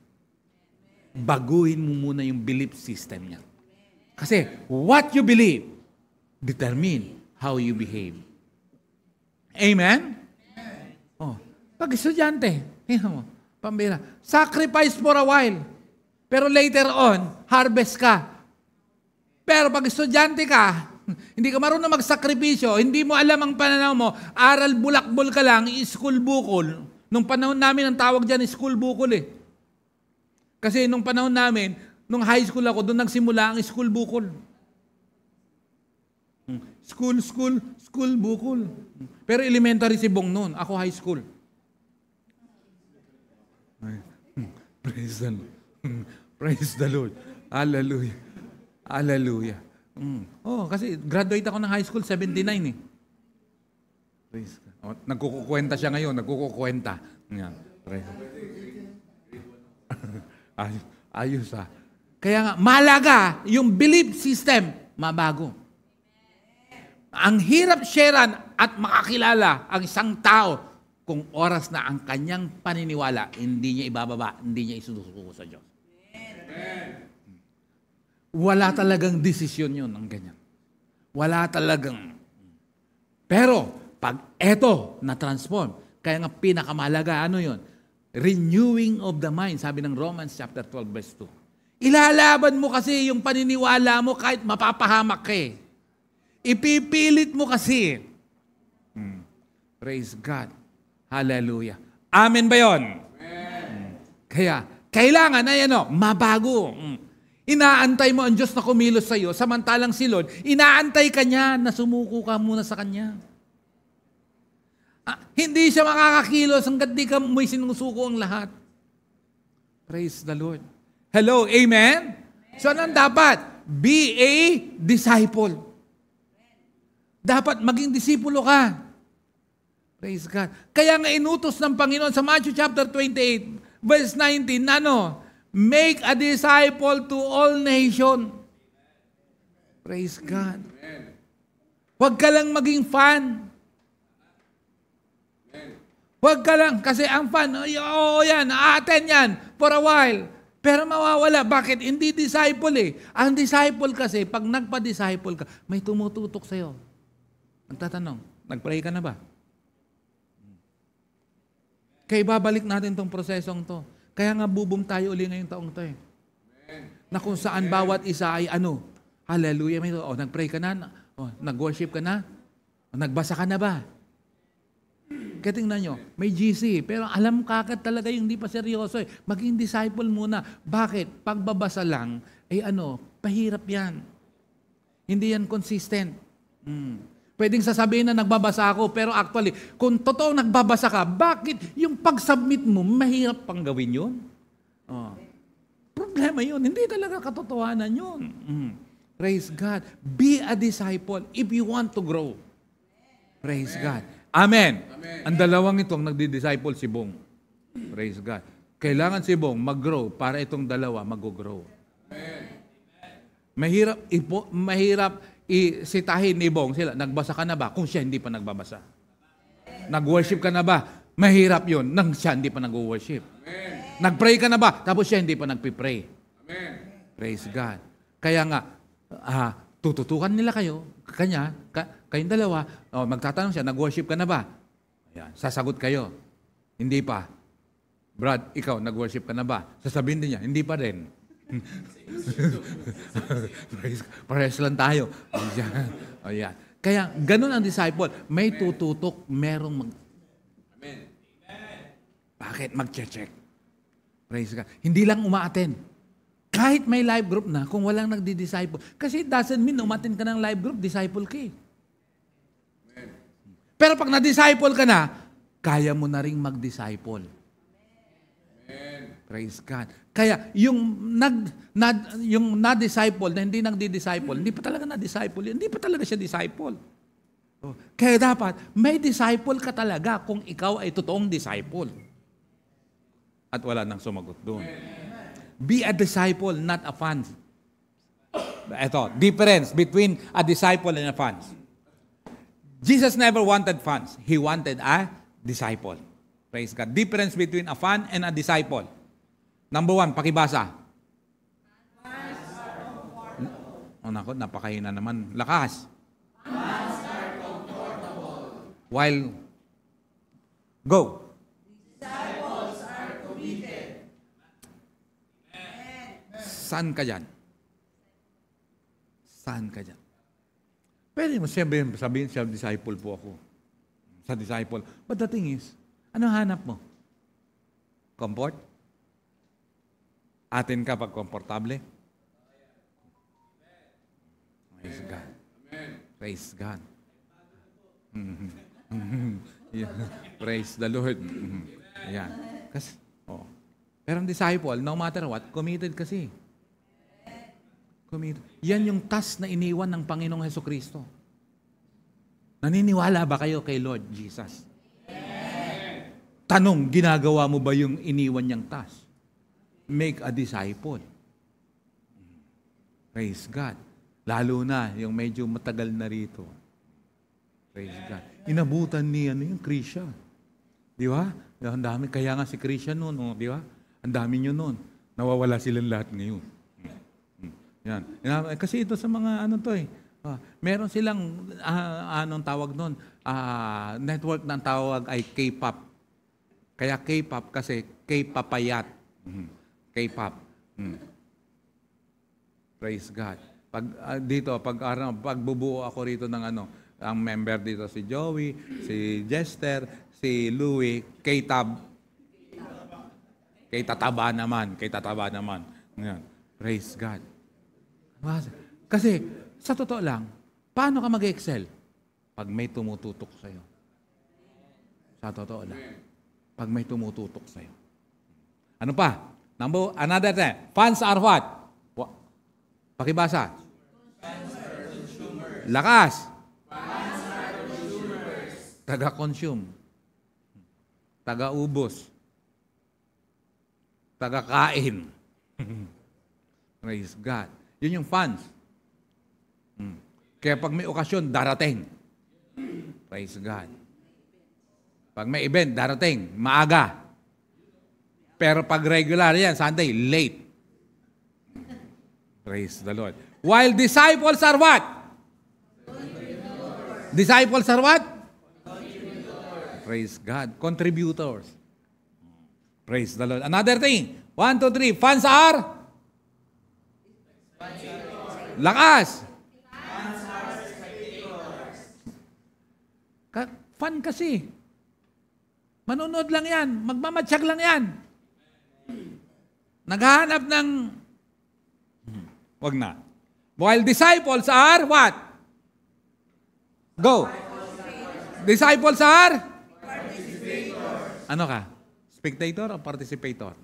Baguhin mo muna yung belief system niya. Kasi what you believe determine how you behave. Amen? Oh, pag estudyante, tingnan mo, pambira, sacrifice for a while, pero later on, harvest ka. Pero pag estudyante ka, hindi ka marunong magsakripisyo, hindi mo alam ang pananaw mo, aral bulakbol ka lang, school bukol. Nung panahon namin, ang tawag dyan, school bukol eh. Kasi nung panahon namin, nung high school ako, doon nagsimula ang school bukol. School bukol. Pero elementary si Bong noon, ako high school. Praise the Lord. Praise the Lord. Hallelujah. Hallelujah. Oh, kasi graduate ako ng high school, 79 eh. Praise God. Oh, nagkukukwenta siya ngayon, nagkukukwenta. Yan. Ayos ah. Kaya nga, malaga yung belief system, mabago. Ang hirap sharean at makakilala ang isang tao kung oras na ang kanyang paniniwala, hindi niya ibababa, hindi niya isusuko sa Diyos. Wala talagang desisyon yun ng ganyan. Wala talagang. Pero, pag eto na-transform, kaya nga pinakamalaga, ano yun? Renewing of the mind, sabi ng Romans chapter 12, verse 2. Ilalaban mo kasi yung paniniwala mo kahit mapapahamak ka eh. Ipipilit mo kasi. Praise God. Hallelujah. Amen ba yun? Amen. Kaya, kailangan ay mabago. Inaantay mo ang Diyos na kumilos sa iyo, samantalang si Lord, inaantay ka niya na sumuko ka muna sa Kanya. Hindi siya makakakilos hanggat di ka may sinusuko ang lahat. Praise the Lord. Hello, amen? So anong dapat? Be a disciple. Dapat maging disipulo ka. Praise God. Kaya nga inutos ng Panginoon sa Matthew chapter 28, verse 19, make a disciple to all nations. Praise God. Huwag ka lang maging fan. Huwag ka lang, kasi ang fan, yan, a-attend yan for a while. Pero mawawala. Bakit? Hindi disciple eh. Ang disciple kasi, pag nagpa-disciple ka, may tumututok sa'yo. Nagtatanong, nag-pray ka na ba? Kaya babalik natin tong prosesong to. Kaya nga bubum tayo uli ngayong taong to eh. Na kung saan bawat isa ay hallelujah, nag-pray ka na, nag-worship ka na, nagbasa ka na ba? Kaya tingnan nyo, may GC, pero alam kakad talaga yung hindi pa seryoso eh. Maging disciple muna. Bakit? Pagbabasa lang, pahirap yan. Hindi yan consistent. Pwedeng sasabihin na nagbabasa ako, pero actually, kung totoo nagbabasa ka, bakit yung pag-submit mo, mahirap pang gawin yun? Problema yun. Hindi talaga katotohanan yun. Praise God. Be a disciple if you want to grow. Praise God. Amen. Ang dalawang itong nagdi-disciple si Bong. Praise God. Kailangan si Bong mag-grow para itong dalawa mag-grow. Mahirap isitahin ni Bong sila, nagbasa ka na ba? Kung siya hindi pa nagbabasa. Nag-worship ka na ba? Mahirap yun nang siya hindi pa nag-worship. Nag-pray ka na ba? Tapos siya hindi pa nagpipray. Amen. Praise God. Kaya nga, tututukan nila kayo, kayong dalawa, magtatanong siya, nag-worship ka na ba? Ayan, sasagot kayo. Hindi pa. Brad, ikaw, nag-worship ka na ba? Sasabihin din niya, hindi pa rin. Parehas lang tayo. Ayan. Kaya, ganun ang disciple. May tututok, merong Amen. Bakit? Mag-check. Praise God. Hindi lang uma-attend. Kahit may live group na, kung walang nagdi-disciple. Kasi it doesn't mean umattend ka ng live group, disciple ka eh. Pero pag na-disciple ka na, kaya mo na rin mag-disciple. Amen. Praise God. Kaya yung na-disciple na hindi nagdi-disciple, hindi pa talaga na-disciple, hindi pa talaga siya disciple. Kaya dapat, may disciple ka talaga kung ikaw ay totoong disciple. At wala nang sumagot doon. Be a disciple, not a fan. Ito, difference between a disciple and a fan. Jesus never wanted fans. He wanted a disciple. Praise God. Difference between a fan and a disciple. Number 1, pakibasa. Oh, nako, napakahina naman. Lakas. While, go. Disciples are committed. Saan ka dyan? Saan ka dyan? Pwede mo sabihin siya, disciple po ako. Sa disciple. But the thing is, ano hanap mo? Comfort? Atin ka pag komportable? Praise God. Praise God. Yeah. Praise the Lord. Ayan. Kasi, oh. Pero ang disciple, no matter what, committed kasi. Committed. Yan yung task na iniwan ng Panginoong Hesukristo. Naniniwala ba kayo kay Lord Jesus? Tanong, ginagawa mo ba yung iniwan niyang task? Make a disciple. Praise God. Lalo na, yung medyo matagal na rito. Praise God. Inabutan ni yung Krisha. Di ba? Ang dami. Kaya nga si Krisha noon, oh, di ba? Ang dami nyo noon. Nawawala silang lahat ngayon. Yan. Kasi ito sa mga ano to eh. Meron silang, anong tawag noon? Network ng tawag ay K-pop. Kaya K-pop kasi K-papayat. K-pop. Praise God. Pagbubuo ako rito ng ang member dito si Joey, si Jester, si Louie, K-tataba naman. Yan. Praise God. Kasi, sa totoo lang, paano ka mag-excel? Pag may tumututok sa'yo. Sa totoo lang. Pag may tumututok sa'yo. Ano pa? Another thing. Fans are what? Pakibasa. Lakas. Taga-consume. Taga-ubos. Taga-kain. Praise God. Yun yung fans. Kaya pag may okasyon, darating. Praise God. Pag may event, darating. Maaga. Pero pag regular yan, Sunday, late. Praise the Lord. While disciples are what? Disciples are what? Praise God. Contributors. Praise the Lord. Another thing. 1, 2, 3. Fans are? Lakas. Fun kasi. Manonood lang yan. Magmamatsyag lang yan. Naghahanap ng... Wag na. While disciples are what? Go. Disciples are? Ano ka? Spectator o participator?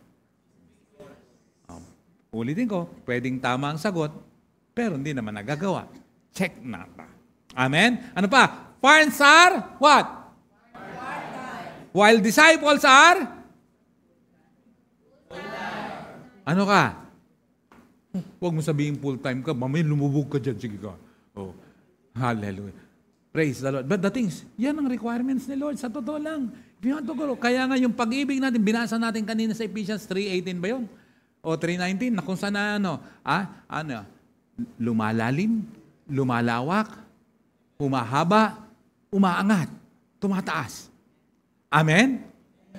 Ulitin ko, pwedeng tama ang sagot, pero hindi naman nagagawa. Check na. Amen? Ano pa? Fans are what? While disciples are? Ano ka? Huwag mo sabihin full-time ka, mamay lumubog ka dyan, sige ka. Oh, hallelujah. Praise the Lord. But the things, yan ang requirements ni Lord, sa totoo lang. Kaya nga yung pag-ibig natin, binasa natin kanina sa Ephesians 3:18 ba yun? O 3:19, na kung saan na lumalalim, lumalawak, humahaba, umaangat, tumataas. Amen?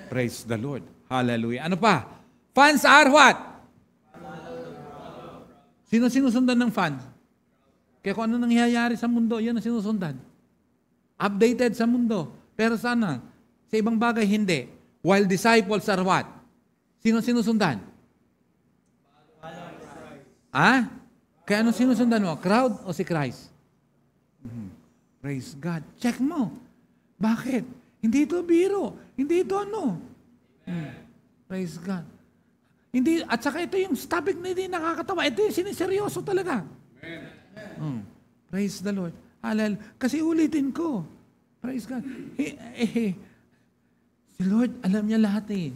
Praise the Lord. Hallelujah. Ano pa? Fans are what? Sino sinusundan ng fan? Kaya kung ano nangyayari sa mundo, yan ang sinusundan. Updated sa mundo. Pero sana, sa ibang bagay, hindi. While disciples are what? Sino sinusundan? Kaya ano sinusundan mo? Crowd o si Christ? Praise God. Check mo. Bakit? Hindi ito biro. Hindi ito Praise God. Hindi, at saka ito yung topic na hindi nakakatawa. Ito yung siniseryoso talaga. Praise the Lord. Hallelujah. Kasi ulitin ko. Praise God. Si Lord, alam niya lahat eh.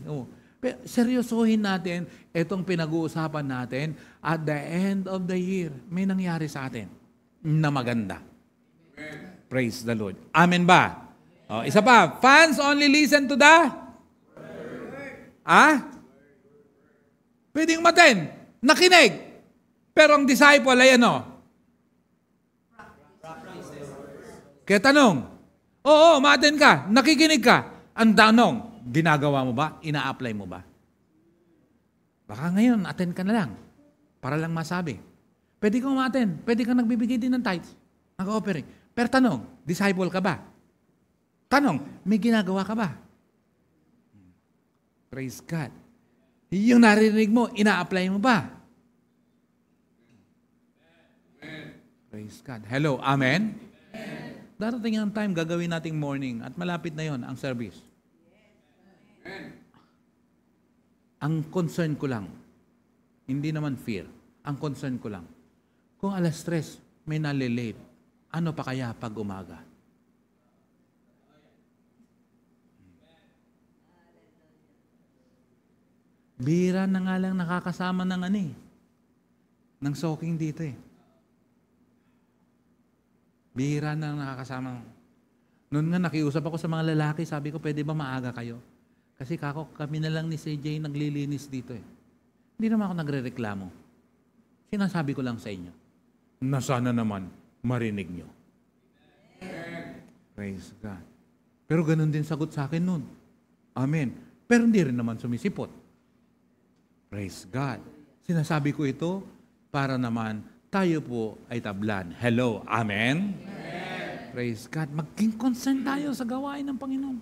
Pero seryosohin natin itong pinag-uusapan natin at the end of the year, may nangyari sa atin na maganda. Praise the Lord. Amen ba? Oh, isa pa, fans only listen to the pwedeng umaten, nakinig. Pero ang disciple ay ano? Kaya tanong, oo, umaten ka, nakikinig ka. Ang tanong, ginagawa mo ba? Ina-apply mo ba? Baka ngayon, attend ka na lang. Para lang masabi. Pwede kang umaten, pwede kang nagbibigay din ng tithes, nag-ooperate. Pero tanong, disciple ka ba? Tanong, may ginagawa ka ba? Praise God. Yung narinig mo, ina-apply mo ba? Praise God. Hello, amen? Darating ang time, gagawin nating morning at malapit na yon ang service. Ang concern ko lang, hindi naman fear, ang concern ko lang, kung 3:00 may nalilate, ano pa kaya pag umaga? Bihira na nga lang nakakasama ng ng soaking dito eh. Bihira na nakakasama. Noon nga nakiusap ako sa mga lalaki, sabi ko, pwede ba maaga kayo? Kasi kami na lang ni CJ naglilinis dito eh. Hindi naman ako nagre-reklamo. Sinasabi ko lang sa inyo, na sana naman marinig nyo. Praise God. Pero ganun din sagot sa akin noon. Amen. Pero hindi rin naman sumisipot. Praise God. Sinasabi ko ito para naman tayo po ay tablan. Hello. Amen? Amen. Praise God. Maging concern tayo sa gawain ng Panginoon.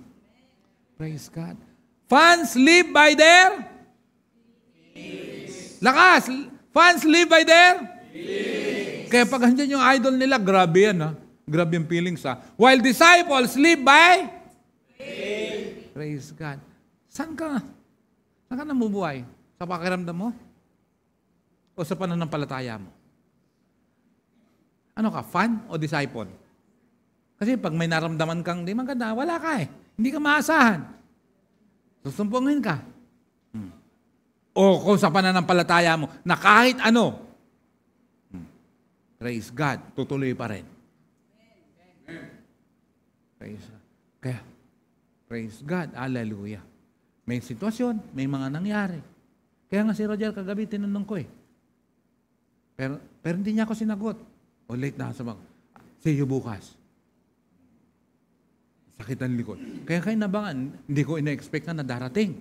Praise God. Fans live by their? Lakas! Fans live by their? Kaya pag andyan yung idol nila, grabe yan ha. Grabe yung feelings ha. While disciples live by? Praise God. Saan ka namubuhay? Sa pakiramdam mo? O sa pananampalataya mo? Ano ka, fan o disciple? Kasi pag may naramdaman kang di maganda, wala ka eh. Hindi ka maasahan. Susumpungin ka. O kung sa pananampalataya mo, na kahit ano, praise God, tutuloy pa rin. Praise God. Kaya, praise God, hallelujah. May sitwasyon, may mga nangyari. Kaya nga si Roger kagabi, tinanong ko eh. Pero hindi niya ako sinagot. O late na sa mga, see you bukas. Sakit ang likod. Kaya nabangan, hindi ko ina-expect na darating.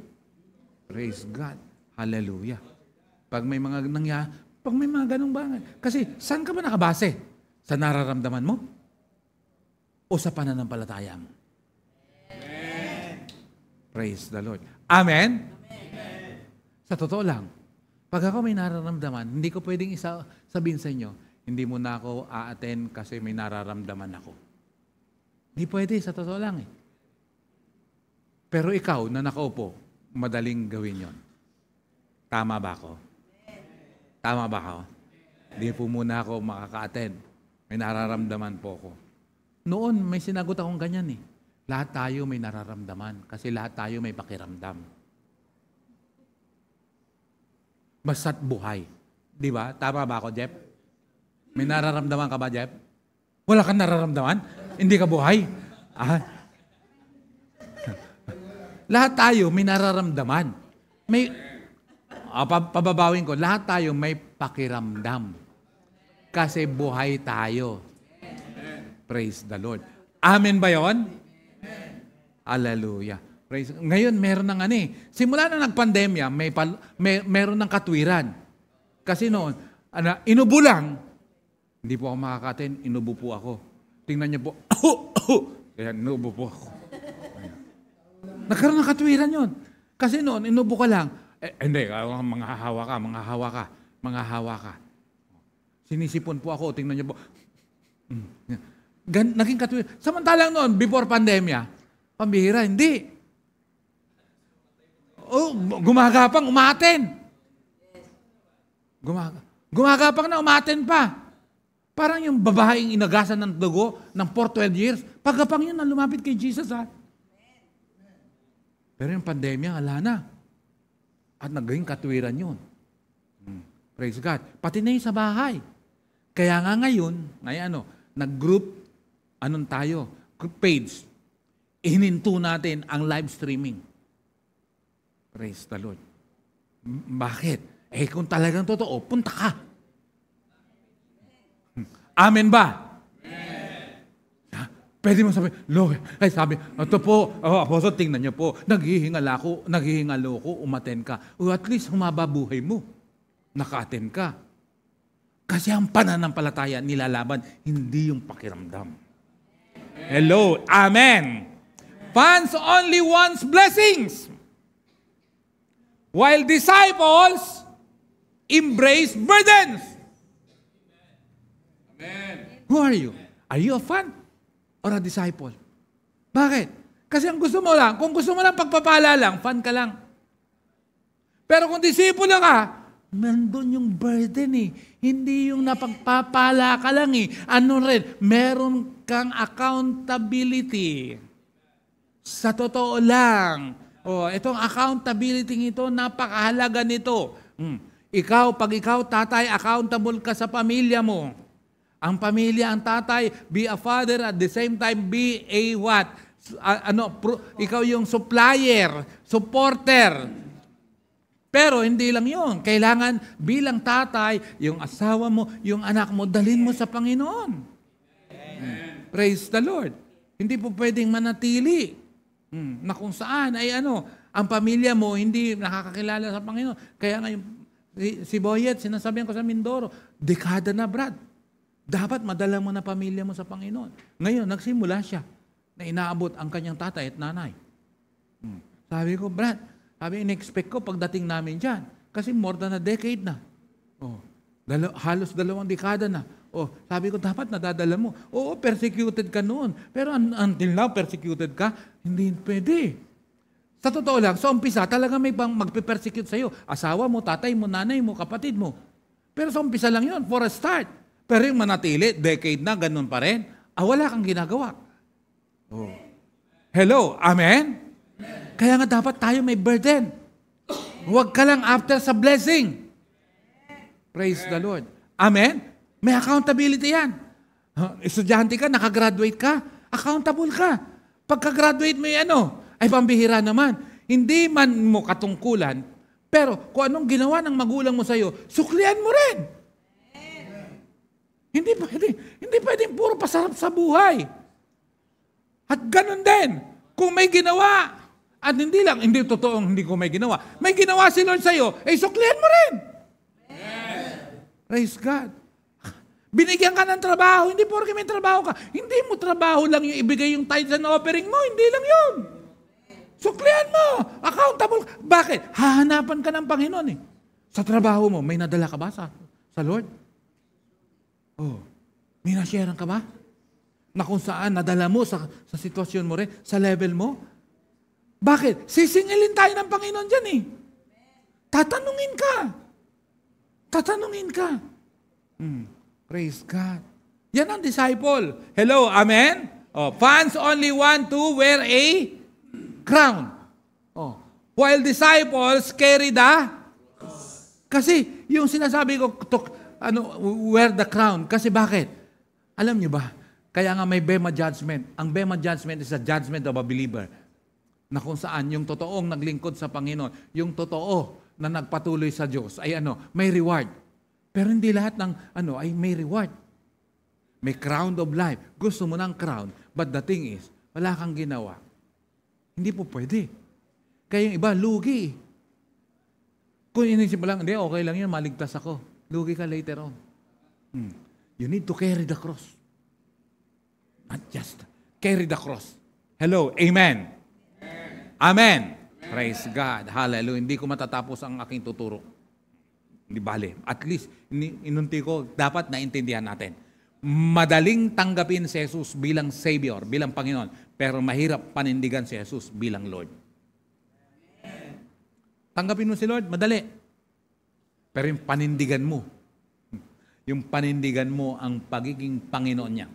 Praise God. Hallelujah. Pag may mga ganong bagay. Kasi saan ka ba nakabase? Sa nararamdaman mo? O sa pananampalataya mo? Amen. Praise the Lord. Amen? Amen. Sa totoo lang, pag ako may nararamdaman, hindi ko pwedeng sabihin sa inyo, hindi mo na ako a-attend kasi may nararamdaman ako. Hindi pwede, sa totoo lang eh. Pero ikaw na nakaupo, madaling gawin yon. Tama ba ako? Tama ba ako? Hindi po muna ako makaka-attend. May nararamdaman po ako. Noon, may sinagot akong ganyan eh. Lahat tayo may nararamdaman kasi lahat tayo may pakiramdam. Basta't buhay. Di ba? Tama ba ako, Jeff? May nararamdaman ka ba, Jeff? Wala kang nararamdaman? Hindi ka buhay? Lahat tayo may nararamdaman. Pababawin ko, lahat tayo may pakiramdam. Kasi buhay tayo. Praise the Lord. Amen ba yun? Hallelujah. Praise. Ngayon, meron ng simula na nagpandemya, meron ng katwiran. Kasi noon, inubo lang. Hindi po ako makakatin, inubo po ako. Tingnan niyo po, kaya inubo po ako. Nagkaroon ng katwiran yun. Kasi noon, inubo ka lang. Hindi, mga hawa ka. Sinisipon po ako, tingnan niyo po. Naging katwiran. Samantalang noon, before pandemya, pambihira, hindi. Gumagapang umaten. Gumagapang na umaten pa. Parang yung babaeng inagasan ng dugo ng 12 years, pagkapang yun na lumapit kay Jesus ha. Pero yung pandemya, ala na. At naging katwiran yun. Praise God. Pati na yung sa bahay. Kaya nga ngayon, nag-group Anong tayo? Page. Ihininto natin ang live streaming. Praise the Lord. Bakit? Kung talagang totoo, punta ka. Amen ba? Pwede mo sabihin, Lord, sabi, ito po, Apostle, tingnan niyo po, naghihingalo ko, umaten ka. O at least humaba buhay mo. Naka-attend ka. Kasi ang pananampalataya nilalaban, hindi yung pakiramdam. Hello, amen. Fans only wants blessings. While disciples embrace burdens. Amen. Who are you? Are you a fan? Or a disciple? Bakit? Kasi ang gusto mo lang, kung gusto mo lang pagpapala lang, fan ka lang. Pero kung disipulo ka, nandun yung burden eh. Hindi yung napagpapala ka lang eh. Ano rin, meron kang accountability. Sa totoo lang. Itong accountability ito, napakahalaga nito. Pag ikaw, tatay, accountable ka sa pamilya mo. Ang pamilya, ang tatay, be a father, at the same time, be a what? Ikaw yung supplier, supporter. Pero hindi lang yun. Kailangan bilang tatay, yung asawa mo, yung anak mo, dalhin mo sa Panginoon. Praise the Lord. Hindi po pwedeng manatili. Na kung saan ay ang pamilya mo hindi nakakakilala sa Panginoon. Kaya ngayon, si Boyet, sinasabihan ko sa Mindoro, dekada na, Brad. Dapat madala mo na pamilya mo sa Panginoon. Ngayon, nagsimula siya na inaabot ang kanyang tatay at nanay. Sabi ko, Brad, in-expect ko pagdating namin dyan. Kasi more than a decade na. Halos 2 dekada na. Sabi ko, dapat nadadala mo. Oo, persecuted ka noon. Pero until now, persecuted ka, hindi pwede. Sa totoo lang, sa umpisa, talaga may magpe-persecute sa'yo. Asawa mo, tatay mo, nanay mo, kapatid mo. Pero sa umpisa lang yun, for a start. Pero yung manatili, decade na, ganun pa rin. Wala kang ginagawa. Hello, amen? Kaya nga dapat tayo may burden. Huwag ka lang after sa blessing. Praise the Lord. Amen? May accountability yan. Estudyante ka, nakagraduate ka, accountable ka. Pagka-graduate mo ay pambihira naman. Hindi man mo katungkulan, pero kung anong ginawa ng magulang mo sa'yo, suklian mo rin. Hindi pwedeng puro pasarap sa buhay. At ganun din, kung may ginawa, at hindi totoong hindi ko may ginawa si Lord sa'yo, suklian mo rin. Praise God. Binigyan ka ng trabaho, hindi porke may trabaho ka. Hindi mo trabaho lang yung ibigay yung tithes and offering mo, hindi lang yun. Suklian mo, accountable. Bakit? Hahanapan ka ng Panginoon eh. Sa trabaho mo, may nadala ka ba sa Lord? May nasharean ka ba? Na kung saan nadala mo sa sitwasyon mo rin, sa level mo? Bakit? Sisingilin tayo ng Panginoon dyan eh. Tatanungin ka. Praise God. Yan ang disciple. Hello, amen? Fans only want to wear a crown. While disciples carry the... Kasi yung sinasabi ko, wear the crown. Kasi bakit? Alam niyo ba? Kaya nga may Bema judgment. Ang Bema judgment is a judgment of a believer. Na kung saan yung totoong naglingkod sa Panginoon, yung totoo na nagpatuloy sa Diyos ay may reward. Pero hindi lahat ng ay may reward. May crown of life. Gusto mo ng crown, but the thing is, wala kang ginawa. Hindi po pwede. Kaya yung iba, lugi. Kung inisip mo lang, hindi, okay lang yun, maligtas ako. Lugi ka later on. You need to carry the cross. Not just carry the cross. Hello, amen. Amen. Praise God. Hallelujah. Hindi ko matatapos ang aking tuturo. Hindi bale. At least, inunti ko, dapat naintindihan natin. Madaling tanggapin si Jesus bilang Savior, bilang Panginoon, pero mahirap panindigan si Jesus bilang Lord. Tanggapin mo si Lord, madali. Pero yung panindigan mo ang pagiging Panginoon niya.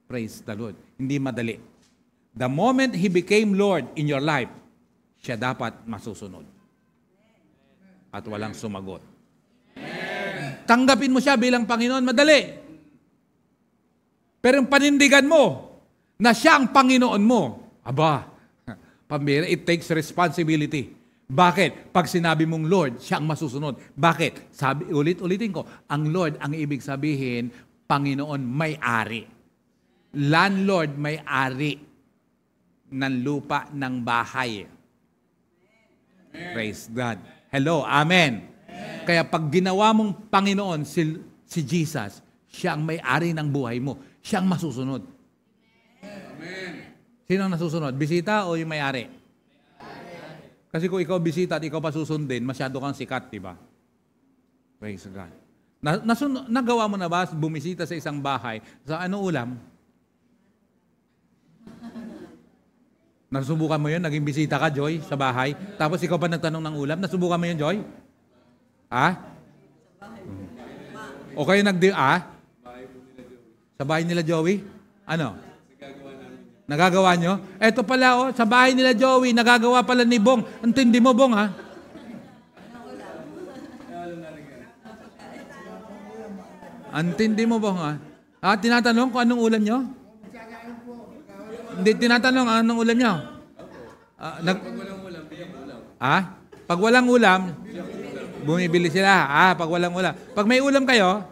Praise the Lord. Hindi madali. The moment He became Lord in your life, siya dapat masusunod. At walang sumagot. Tanggapin mo siya bilang Panginoon, madali. Pero yung panindigan mo na siya ang Panginoon mo, aba, pambira, it takes responsibility. Bakit? Pag sinabi mong Lord, siya ang masusunod. Bakit? Sabi, ulitin ko, ang Lord, ang ibig sabihin, Panginoon, may-ari. Landlord, may-ari ng lupa, ng bahay. Amen. Praise God. Hello, amen. Amen. Kaya pag ginawa mong Panginoon, si Jesus, siya ang may-ari ng buhay mo. Siya ang masusunod. Amen. Sino ang nasusunod? Bisita o yung may-ari? Kasi kung ikaw bisita at ikaw pa susundin, masyado kang sikat, di ba? Praise God. Nagawa mo na ba bumisita sa isang bahay? Sa ano ulam? Nasubukan mo yun? Naging bisita ka, Joy, sa bahay? Tapos ikaw pa nagtanong ng ulam? Nasubukan mo yun, Joy? Ha? O kayo sa bahay nila Joey? Ano? Nagagawa nyo? Eto pala, sa bahay nila Joey, nagagawa pala ni Bong. Antindi mo, Bong, ha? Antindi mo, Bong, ha? Tinatanong kung anong ulam nyo? Hindi, tinatanong anong ulam nyo? Pag walang ulam, biyang ulam. Pag walang ulam, bumibili sila. Pag walang ulam. Pag may ulam kayo,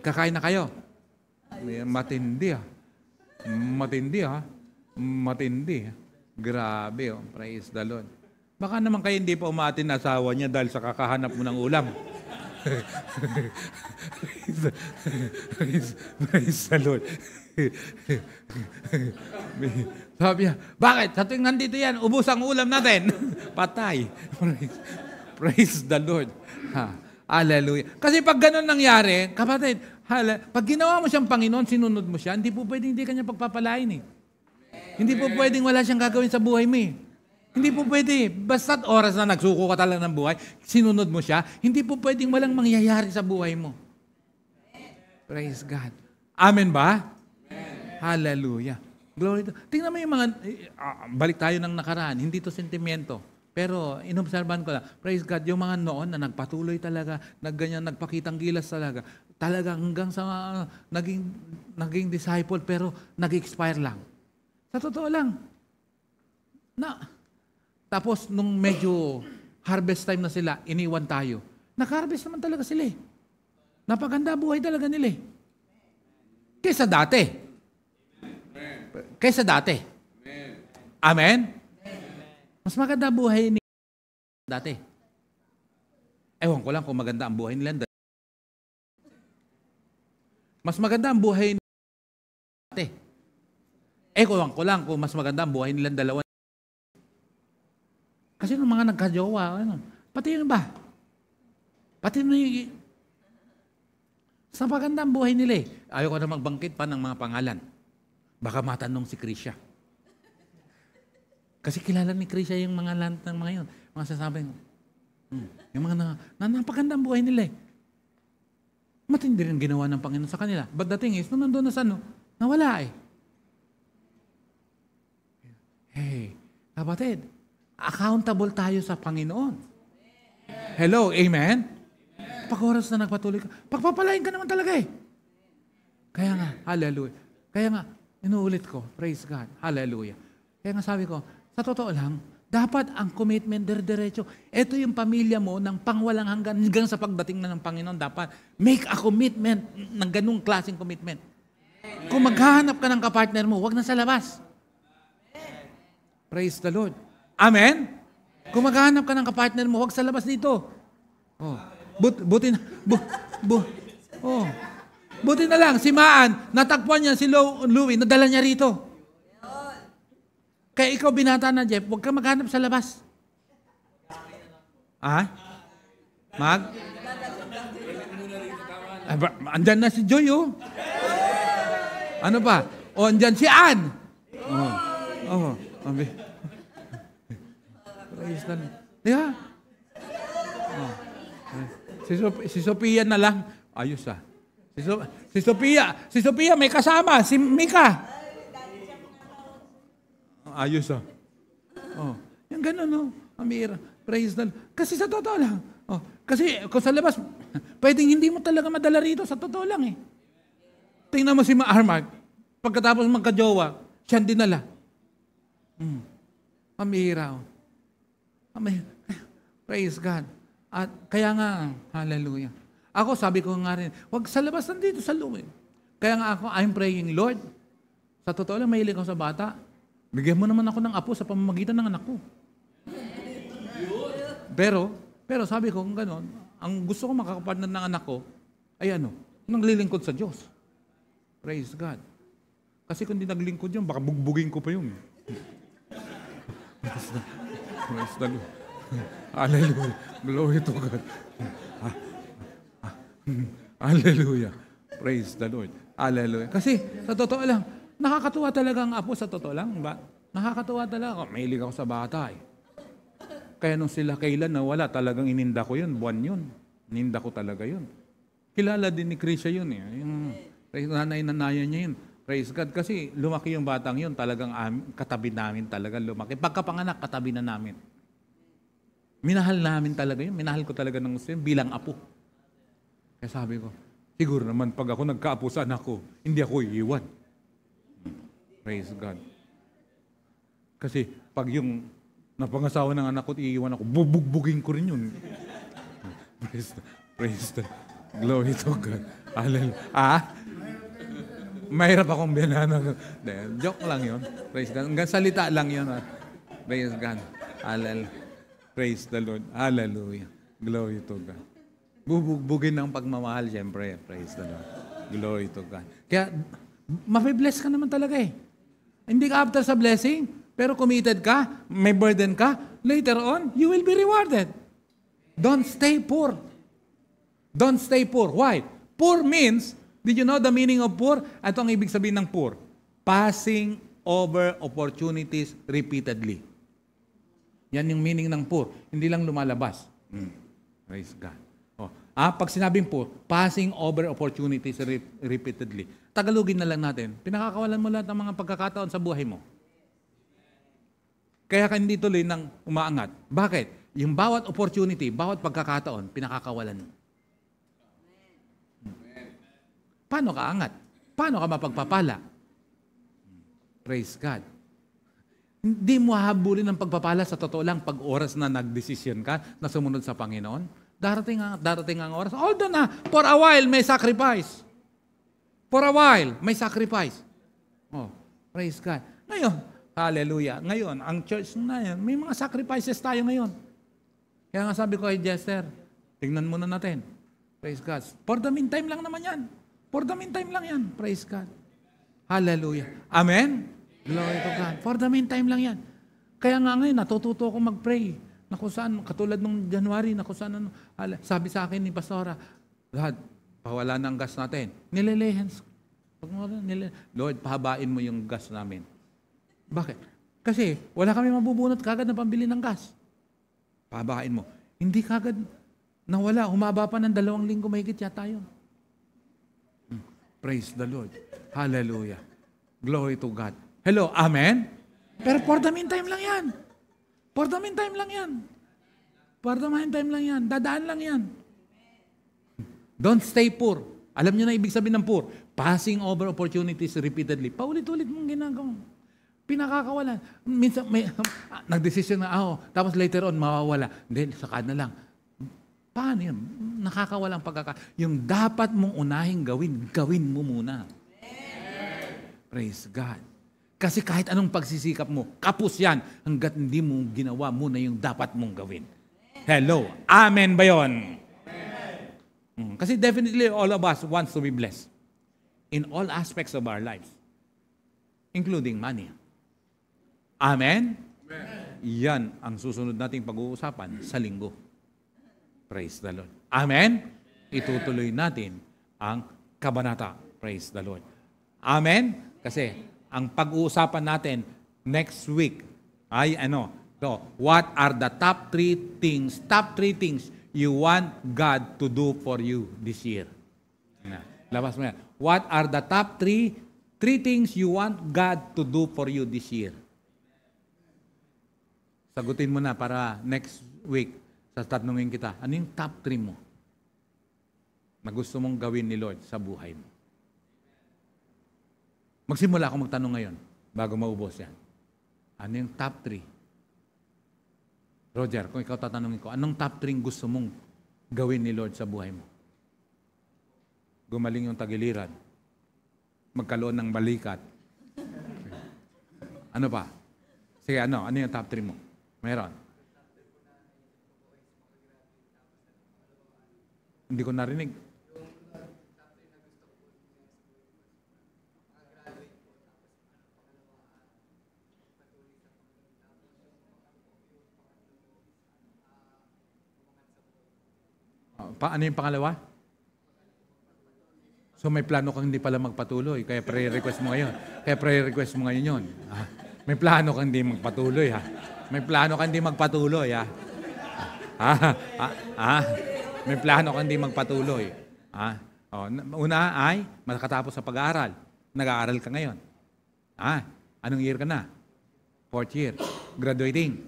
kakain na kayo. Matindi, Matindi, Matindi. Grabe, praise the Lord. Baka naman kayo hindi pa umaatin na asawa niya dahil sa kakahanap mo ng ulam. Praise the Lord. Sabi niya, bakit? Sa tuwing nandito yan, ubos ang ulam natin. Patay. Praise the Lord. Hallelujah. Kasi pag ganun nangyari, kapatid, pag ginawa mo siyang Panginoon, sinunod mo siya, hindi po pwedeng hindi kanya pagpapalain eh. Hindi po pwedeng wala siyang gagawin sa buhay mo eh. Hindi po pwede. Basta't oras na nagsuko ka talaga ng buhay, sinunod mo siya, hindi po pwedeng walang mangyayari sa buhay mo. Praise God. Amen ba? Amen. Hallelujah. Glory to. Tingnan mo yung mga, balik tayo ng nakaraan, hindi to sentimiento. Pero inobserbahan ko lang, praise God, yung mga noon na nagpatuloy talaga, nagpakitang gilas talaga, hanggang sa naging disciple, pero nag-expire lang. Sa totoo lang. Tapos, nung medyo harvest time na sila, iniwan tayo. Nag-harvest naman talaga sila eh. Napaganda buhay talaga nila eh. Kaysa dati. Kaysa dati. Amen? Mas maganda buhay ni dati. Ewan ko lang kung maganda ang buhay nila. Mas maganda ang buhay ni dati. Ewan ko lang kung mas maganda ang buhay nilang dalawa. Kasi nung mga nagkajowa, pati yun ba? Pati yung sa maganda ang buhay nila eh. Ayaw ko na magbangkit pa ng mga pangalan. Baka matanong si Krisha. Kasi kilala ni Krisha yung mga land ng mga yun. Mga sasabing, yung mga napaganda ang buhay nila eh. Matindi rin ginawa ng Panginoon sa kanila. But the thing is, nung nandun na sa nawala eh. Hey, kapatid, accountable tayo sa Panginoon. Hello, amen? Pag oras na nagpatuloy ka, pagpapalain ka naman talaga eh. Kaya nga, hallelujah. Kaya nga, inuulit ko, praise God, hallelujah. Kaya nga sabi ko, sa totoo lang, dapat ang commitment diretso. Ito yung pamilya mo ng pangwalang hanggang sa pagdating na ng Panginoon. Dapat make a commitment ng ganung klaseng commitment. Kung maghahanap ka ng kapartner mo, wag na sa labas. Praise the Lord. Amen? Kung maghahanap ka ng kapartner mo, wag sa labas dito. Buti na lang, si Maan, natagpuan niya si Louie, nadala niya rito. Kaya ikaw binata na, Jeff, huwag ka maghanap sa labas. Andyan na si Joy, oh. Ano pa? Andyan si Ann. Praise the Lord. Yeah. Si Sophia na lang. Ayos Si Sophia may kasama, si Mika. Ayos yung ganun, Amira. Praise the Lord. Kasi sa totoo lang. Kasi kung sa labas, pwedeng hindi mo talaga madala rito. Sa totoo lang eh. Tingnan mo si Armark, pagkatapos magka-jowa, siya ang dinala. Pamihira. Praise God. At kaya nga, hallelujah. Ako, sabi ko nga rin, wag sa labas, nandito sa loob. Kaya nga ako, I'm praying, Lord, sa totoo lang, mahilig ako sa bata. Bigyan mo naman ako ng apo sa pamamagitan ng anak ko. Pero sabi ko, kung gano'n, ang gusto ko makakapartner ng anak ko, ay naglilingkod sa Diyos. Praise God. Kasi kung di naglingkod yun, baka bugbugin ko pa yun. Praise the Lord. Hallelujah. Glory to God. Hallelujah. Praise the Lord. Hallelujah. Kasi, sa totoo lang, nakakatuwa talaga ang apo sa totoo lang. Ba? Nakakatuwa talaga. Mahilig ako sa bata eh. Kaya nung sila kailan nawala, talagang ininda ko yun. Buwan yun. Ininda ko talaga yun. Kilala din ni Krisha yun eh. Yung nanay-nanayan niya yun. Praise God. Kasi lumaki yung batang yun. Talagang katabi namin talaga lumaki. Pagkapanganak, katabi na namin. Minahal namin talaga yun. Minahal ko talaga ng gusto yun bilang apo. Kaya sabi ko, siguro naman pag ako nagkaapo sa anak ko, hindi ako iiwan. Praise God. Kasi pag yung napangasawa ng anak ko, iiwan ako, bubugbugin ko rin yun. Praise the glory to God. Hallelujah. Mahirap akong binanang. Joke lang yun. Praise God. Hanggang salita lang yun. Praise God. Hallelujah. Praise the Lord. Hallelujah. Glory to God. Bubugbugin ng pagmamahal, siyempre. Praise the Lord. Glory to God. Kaya, mapibless ka naman talaga eh. Hindi ka after sa blessing, pero committed ka, may burden ka, later on, you will be rewarded. Don't stay poor. Don't stay poor. Why? Poor means, did you know the meaning of poor? Ito ang ibig sabihin ng poor. Passing over opportunities repeatedly. Yan yung meaning ng poor. Hindi lang lumalabas. Praise God. Pag sinabing poor, passing over opportunities repeatedly. Tagalogin na lang natin. Pinakakawalan mo lahat ng mga pagkakataon sa buhay mo. Kaya ka hindi tuloy nang umaangat. Bakit? Yung bawat opportunity, bawat pagkakataon, pinakakawalan mo. Paano ka angat? Paano ka mapagpapala? Praise God. Hindi mo hahabulin ng pagpapala sa totoo lang pag oras na nagdesisyon ka na sumunod sa Panginoon. Darating ang oras. Although na, for a while, may sacrifice. For a while, may sacrifice. Oh, praise God. Ngayon, hallelujah. Ngayon, ang church na yan, may mga sacrifices tayo ngayon. Kaya nga sabi ko kay Jester, tingnan muna natin. Praise God. For the meantime lang naman yan. For the meantime lang yan. Praise God. Hallelujah. Amen? Glory to God. For the meantime lang yan. Kaya nga ngayon, natututo ako mag-pray. Na kung saan, katulad nung January, na kung saan, sabi sa akin ni Pastora, God, pawala ng gas natin. Nililehens. Lord, pahabain mo yung gas namin. Bakit? Kasi wala kami mabubunot kagad na pambili ng gas. Pahabain mo. Hindi kagad nawala. Humaba pa ng 2 linggo mahigit yata yun. Praise the Lord. Hallelujah. Glory to God. Hello, amen? Pero for the meantime lang yan. For the meantime lang yan. For the meantime lang yan. Dadaan lang yan. Don't stay poor. Alam niyo na ibig sabihin ng poor. Passing over opportunities repeatedly. Paulit-ulit mong ginagawa. Pinakakawalan. Minsan, nagdesisyon na ako. Tapos later on, mawawala. Hindi, saka na lang. Paano yun? Nakakawalang yung dapat mong unahing gawin mo muna. Praise God. Kasi kahit anong pagsisikap mo, kapos yan hanggat hindi mo ginawa muna yung dapat mong gawin. Hello. Amen ba yun? Kasi definitely all of us wants to be blessed in all aspects of our lives, including money. Amen? Amen. Yan ang susunod nating pag-uusapan sa linggo. Praise the Lord. Amen? Itutuloy natin ang kabanata. Praise the Lord. Amen? Kasi ang pag-uusapan natin next week ay so, what are the top 3 things you want God to do for you this year? Labas mo yan. What are the top 3 things you want God to do for you this year? Sagutin mo na para next week, tatanungin kita, ano yung top 3 mo na gusto mong gawin ni Lord sa buhay mo? Magsimula ako magtanong ngayon bago maubos yan. Ano yung top 3? Roger, kung ikaw tatanungin ko, anong top 3 gusto mong gawin ni Lord sa buhay mo? Gumaling yung tagiliran. Magkaroon ng balikat. Ano pa? Sige, ano yung top 3 mo? Meron. Hindi ko narinig. Ano yung pangalawa? So may plano kang hindi pala magpatuloy, kaya pre-request mo ngayon yun. May plano kang hindi magpatuloy, ha? May plano kang hindi magpatuloy, ha? May plano kang hindi magpatuloy. Una ay makatapos sa pag-aaral. Nag-aaral ka ngayon. Anong year ka na? 4th year. Graduating.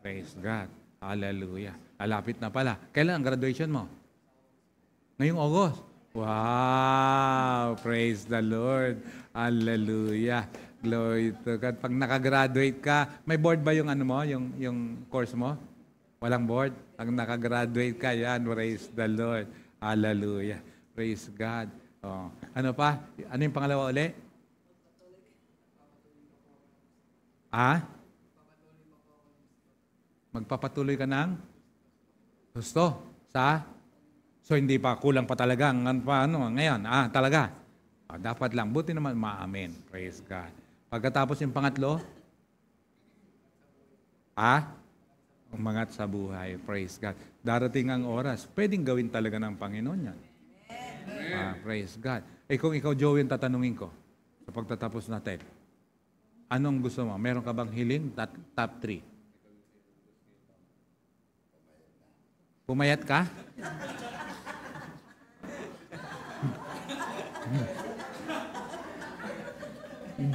Praise God. Hallelujah. Alapit na pala. Kailan ang graduation mo? Ngayong August. Wow! Praise the Lord. Hallelujah. Glory to God. Pag nakagraduate ka, may board ba yung yung course mo? Walang board? Pag nakagraduate ka, yan. Praise the Lord. Hallelujah. Praise God. Ano pa? Ano yung pangalawa uli? Magpapatuloy ka ng gusto so hindi pa kulang pa talaga ngayon talaga dapat lang buti naman ma-amen. Praise God. Pagkatapos yung pangatlo umangat sa buhay. Praise God. Darating ang oras pwedeng gawin talaga ng Panginoon yan. Praise God. Kung ikaw Joey yung tatanungin ko sa pagtatapos natin, anong gusto mo? Meron ka bang hiling? Top 3. Pumayat ka?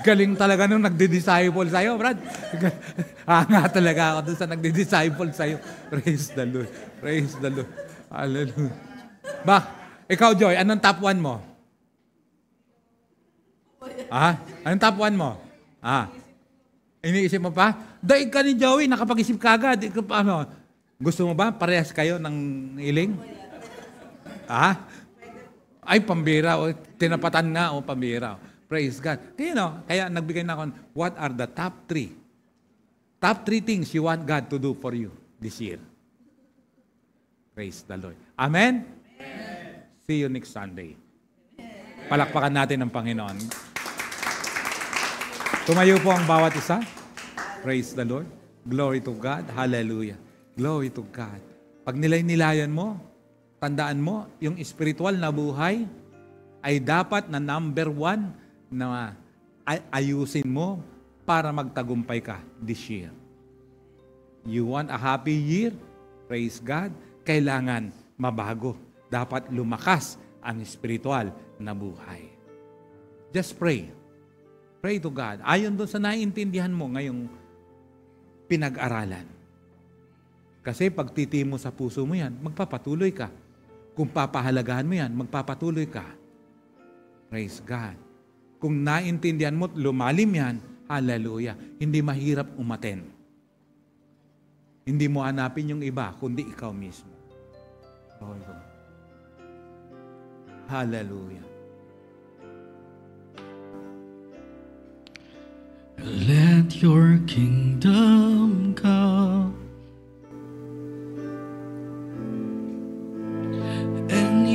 Galing talaga nung nagdi-disciple sa'yo, Brad. Nga talaga ako dun sa nagdi-disciple sa'yo. Praise the Lord. Praise the Lord. Hallelujah. Ikaw, Joy, anong top 1 mo? Anong top 1 mo? Iniisip mo pa? Daig ka ni Joey, nakapag-isip ka agad. Gusto mo ba? Parehas kayo ng iling? Ay, pambira. Tinapatan nga, pambira. Praise God. Kaya nagbigay na ako, what are the top 3? Top 3 things you want God to do for you this year. Praise the Lord. Amen? See you next Sunday. Palakpakan natin ang Panginoon. Tumayo po ang bawat isa. Praise the Lord. Glory to God. Hallelujah. Glory to God. Pag nilay-nilayan mo, tandaan mo, yung spiritual na buhay ay dapat na number 1 na ayusin mo para magtagumpay ka this year. You want a happy year? Praise God. Kailangan mabago. Dapat lumakas ang spiritual na buhay. Just pray. Pray to God. Ayon doon sa naiintindihan mo ngayong pinag-aralan. Kasi pag titi mo sa puso mo yan, magpapatuloy ka. Kung papahalagahan mo yan, magpapatuloy ka. Praise God. Kung naintindihan mo, lumalim yan, hallelujah, hindi mahirap umaten. Hindi mo hanapin yung iba, kundi ikaw mismo. Hallelujah. Let your kingdom come.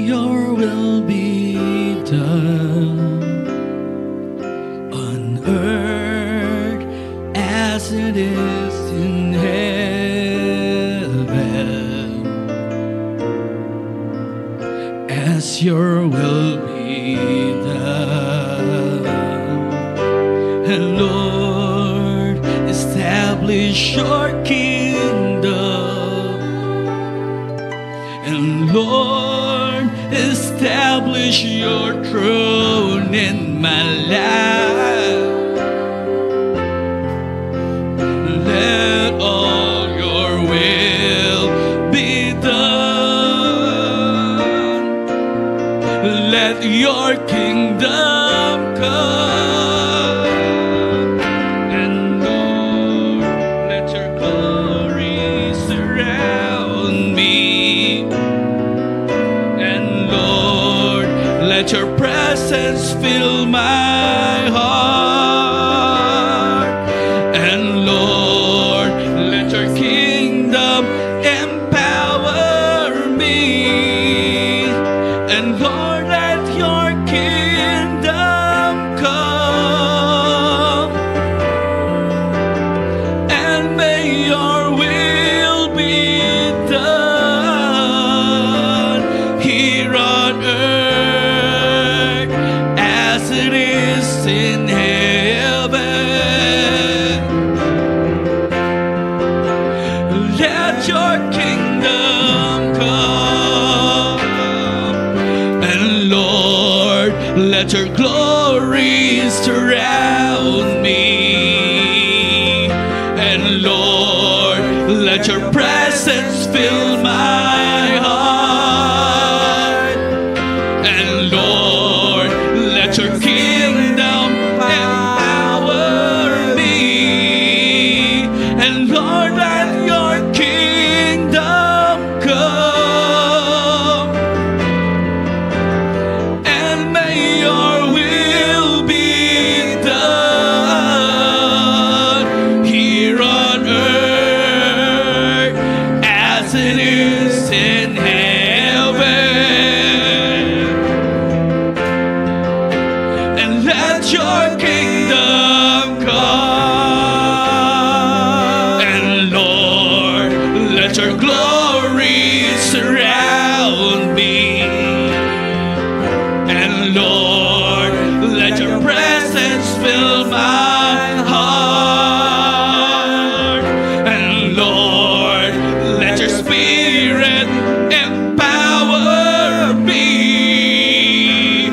Your will be done on earth as it is in heaven. As your will be done, and Lord, establish your kingdom, and Lord, establish your throne in my life. Let all your will be done. Let your kingdom come. let your presence fill my heart. And Lord, let your kingdom empower me. And Lord, let your kingdom come. And may your will be done here on earth as it is in heaven. Let your kingdom come. And Lord, let your glory surround me. And Lord, let your presence fill my heart. And Lord, let your kingdom empower me. And Lord, let your kingdom come. And may your will be done here on earth as it is in heaven. And let your kingdom come. And Lord, let your glory surround me. And Lord, let your presence fill my heart. And Lord, let your spirit empower me.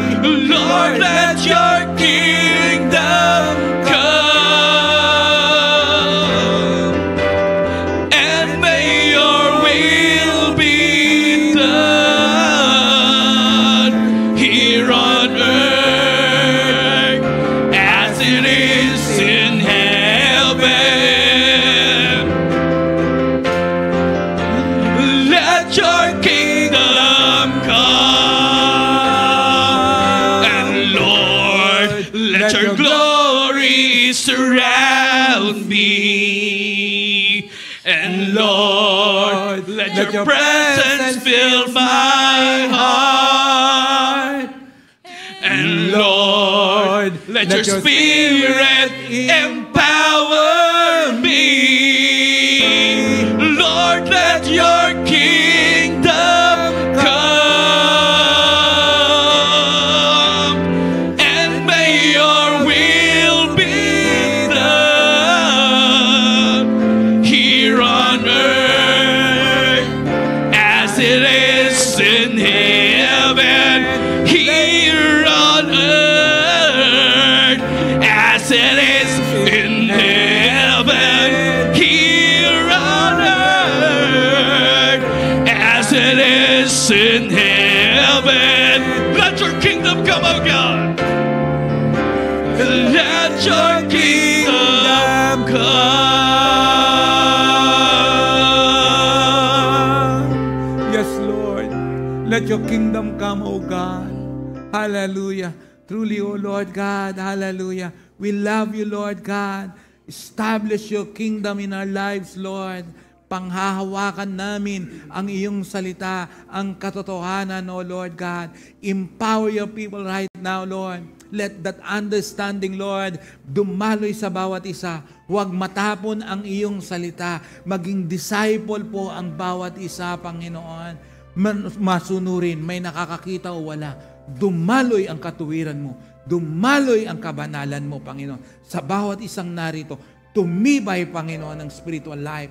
Lord, let your kingdom come. And may your will be done here on earth as it is in heaven. Let your kingdom come. And Lord, let your glory surround me. And Lord, let your presence fill my heart. And Lord, let your spirit empower me. Lord, let your kingdom come. And may your will be done here on earth as it is in heaven. Here on earth as it is in heaven. Here on earth as it is in heaven. Let your kingdom come, oh God. Let your kingdom come. Yes, Lord. Let your kingdom come, O God. Hallelujah. Truly, O Lord God, hallelujah. We love you, Lord God. Establish your kingdom in our lives, Lord. Panghahawakan namin ang iyong salita, ang katotohanan, O Lord God. Empower your people right now, Lord. Let that understanding, Lord, dumaloy sa bawat isa. Huwag matapon ang iyong salita. Maging disciple po ang bawat isa, Panginoon. Masunurin, may nakakakita o wala. Dumaloy ang katuwiran mo. Dumaloy ang kabanalan mo, Panginoon. Sa bawat isang narito, tumibay, Panginoon, ang spiritual life.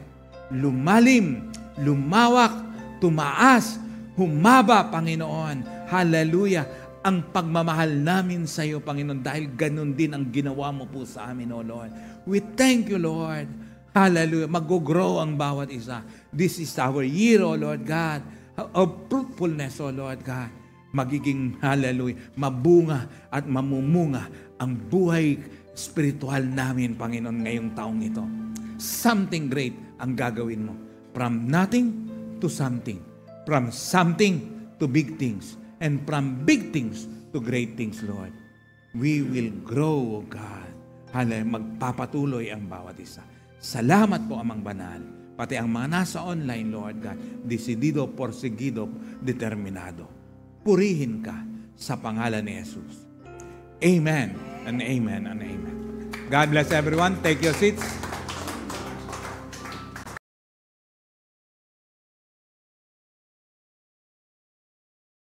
Lumalim, lumawak, tumaas, humaba, Panginoon. Hallelujah. Ang pagmamahal namin sa iyo, Panginoon, dahil ganun din ang ginawa mo po sa amin, O Lord. We thank you, Lord. Hallelujah. Mag-grow ang bawat isa. This is our year, O Lord God, of fruitfulness, O Lord God. Magiging, hallelujah, mabunga at mamumunga ang buhay spiritual namin, Panginoon, ngayong taong ito. Something great ang gagawin mo. From nothing to something. From something to big things. And from big things to great things, Lord, we will grow, O God. Magpapatuloy ang bawat isa. Salamat po, Amang Banal. Pati ang mga nasa online, Lord God, desidido, porsigido, determinado. Purihin ka sa pangalan ni Jesus. Amen and amen and amen. God bless everyone. Take your seats.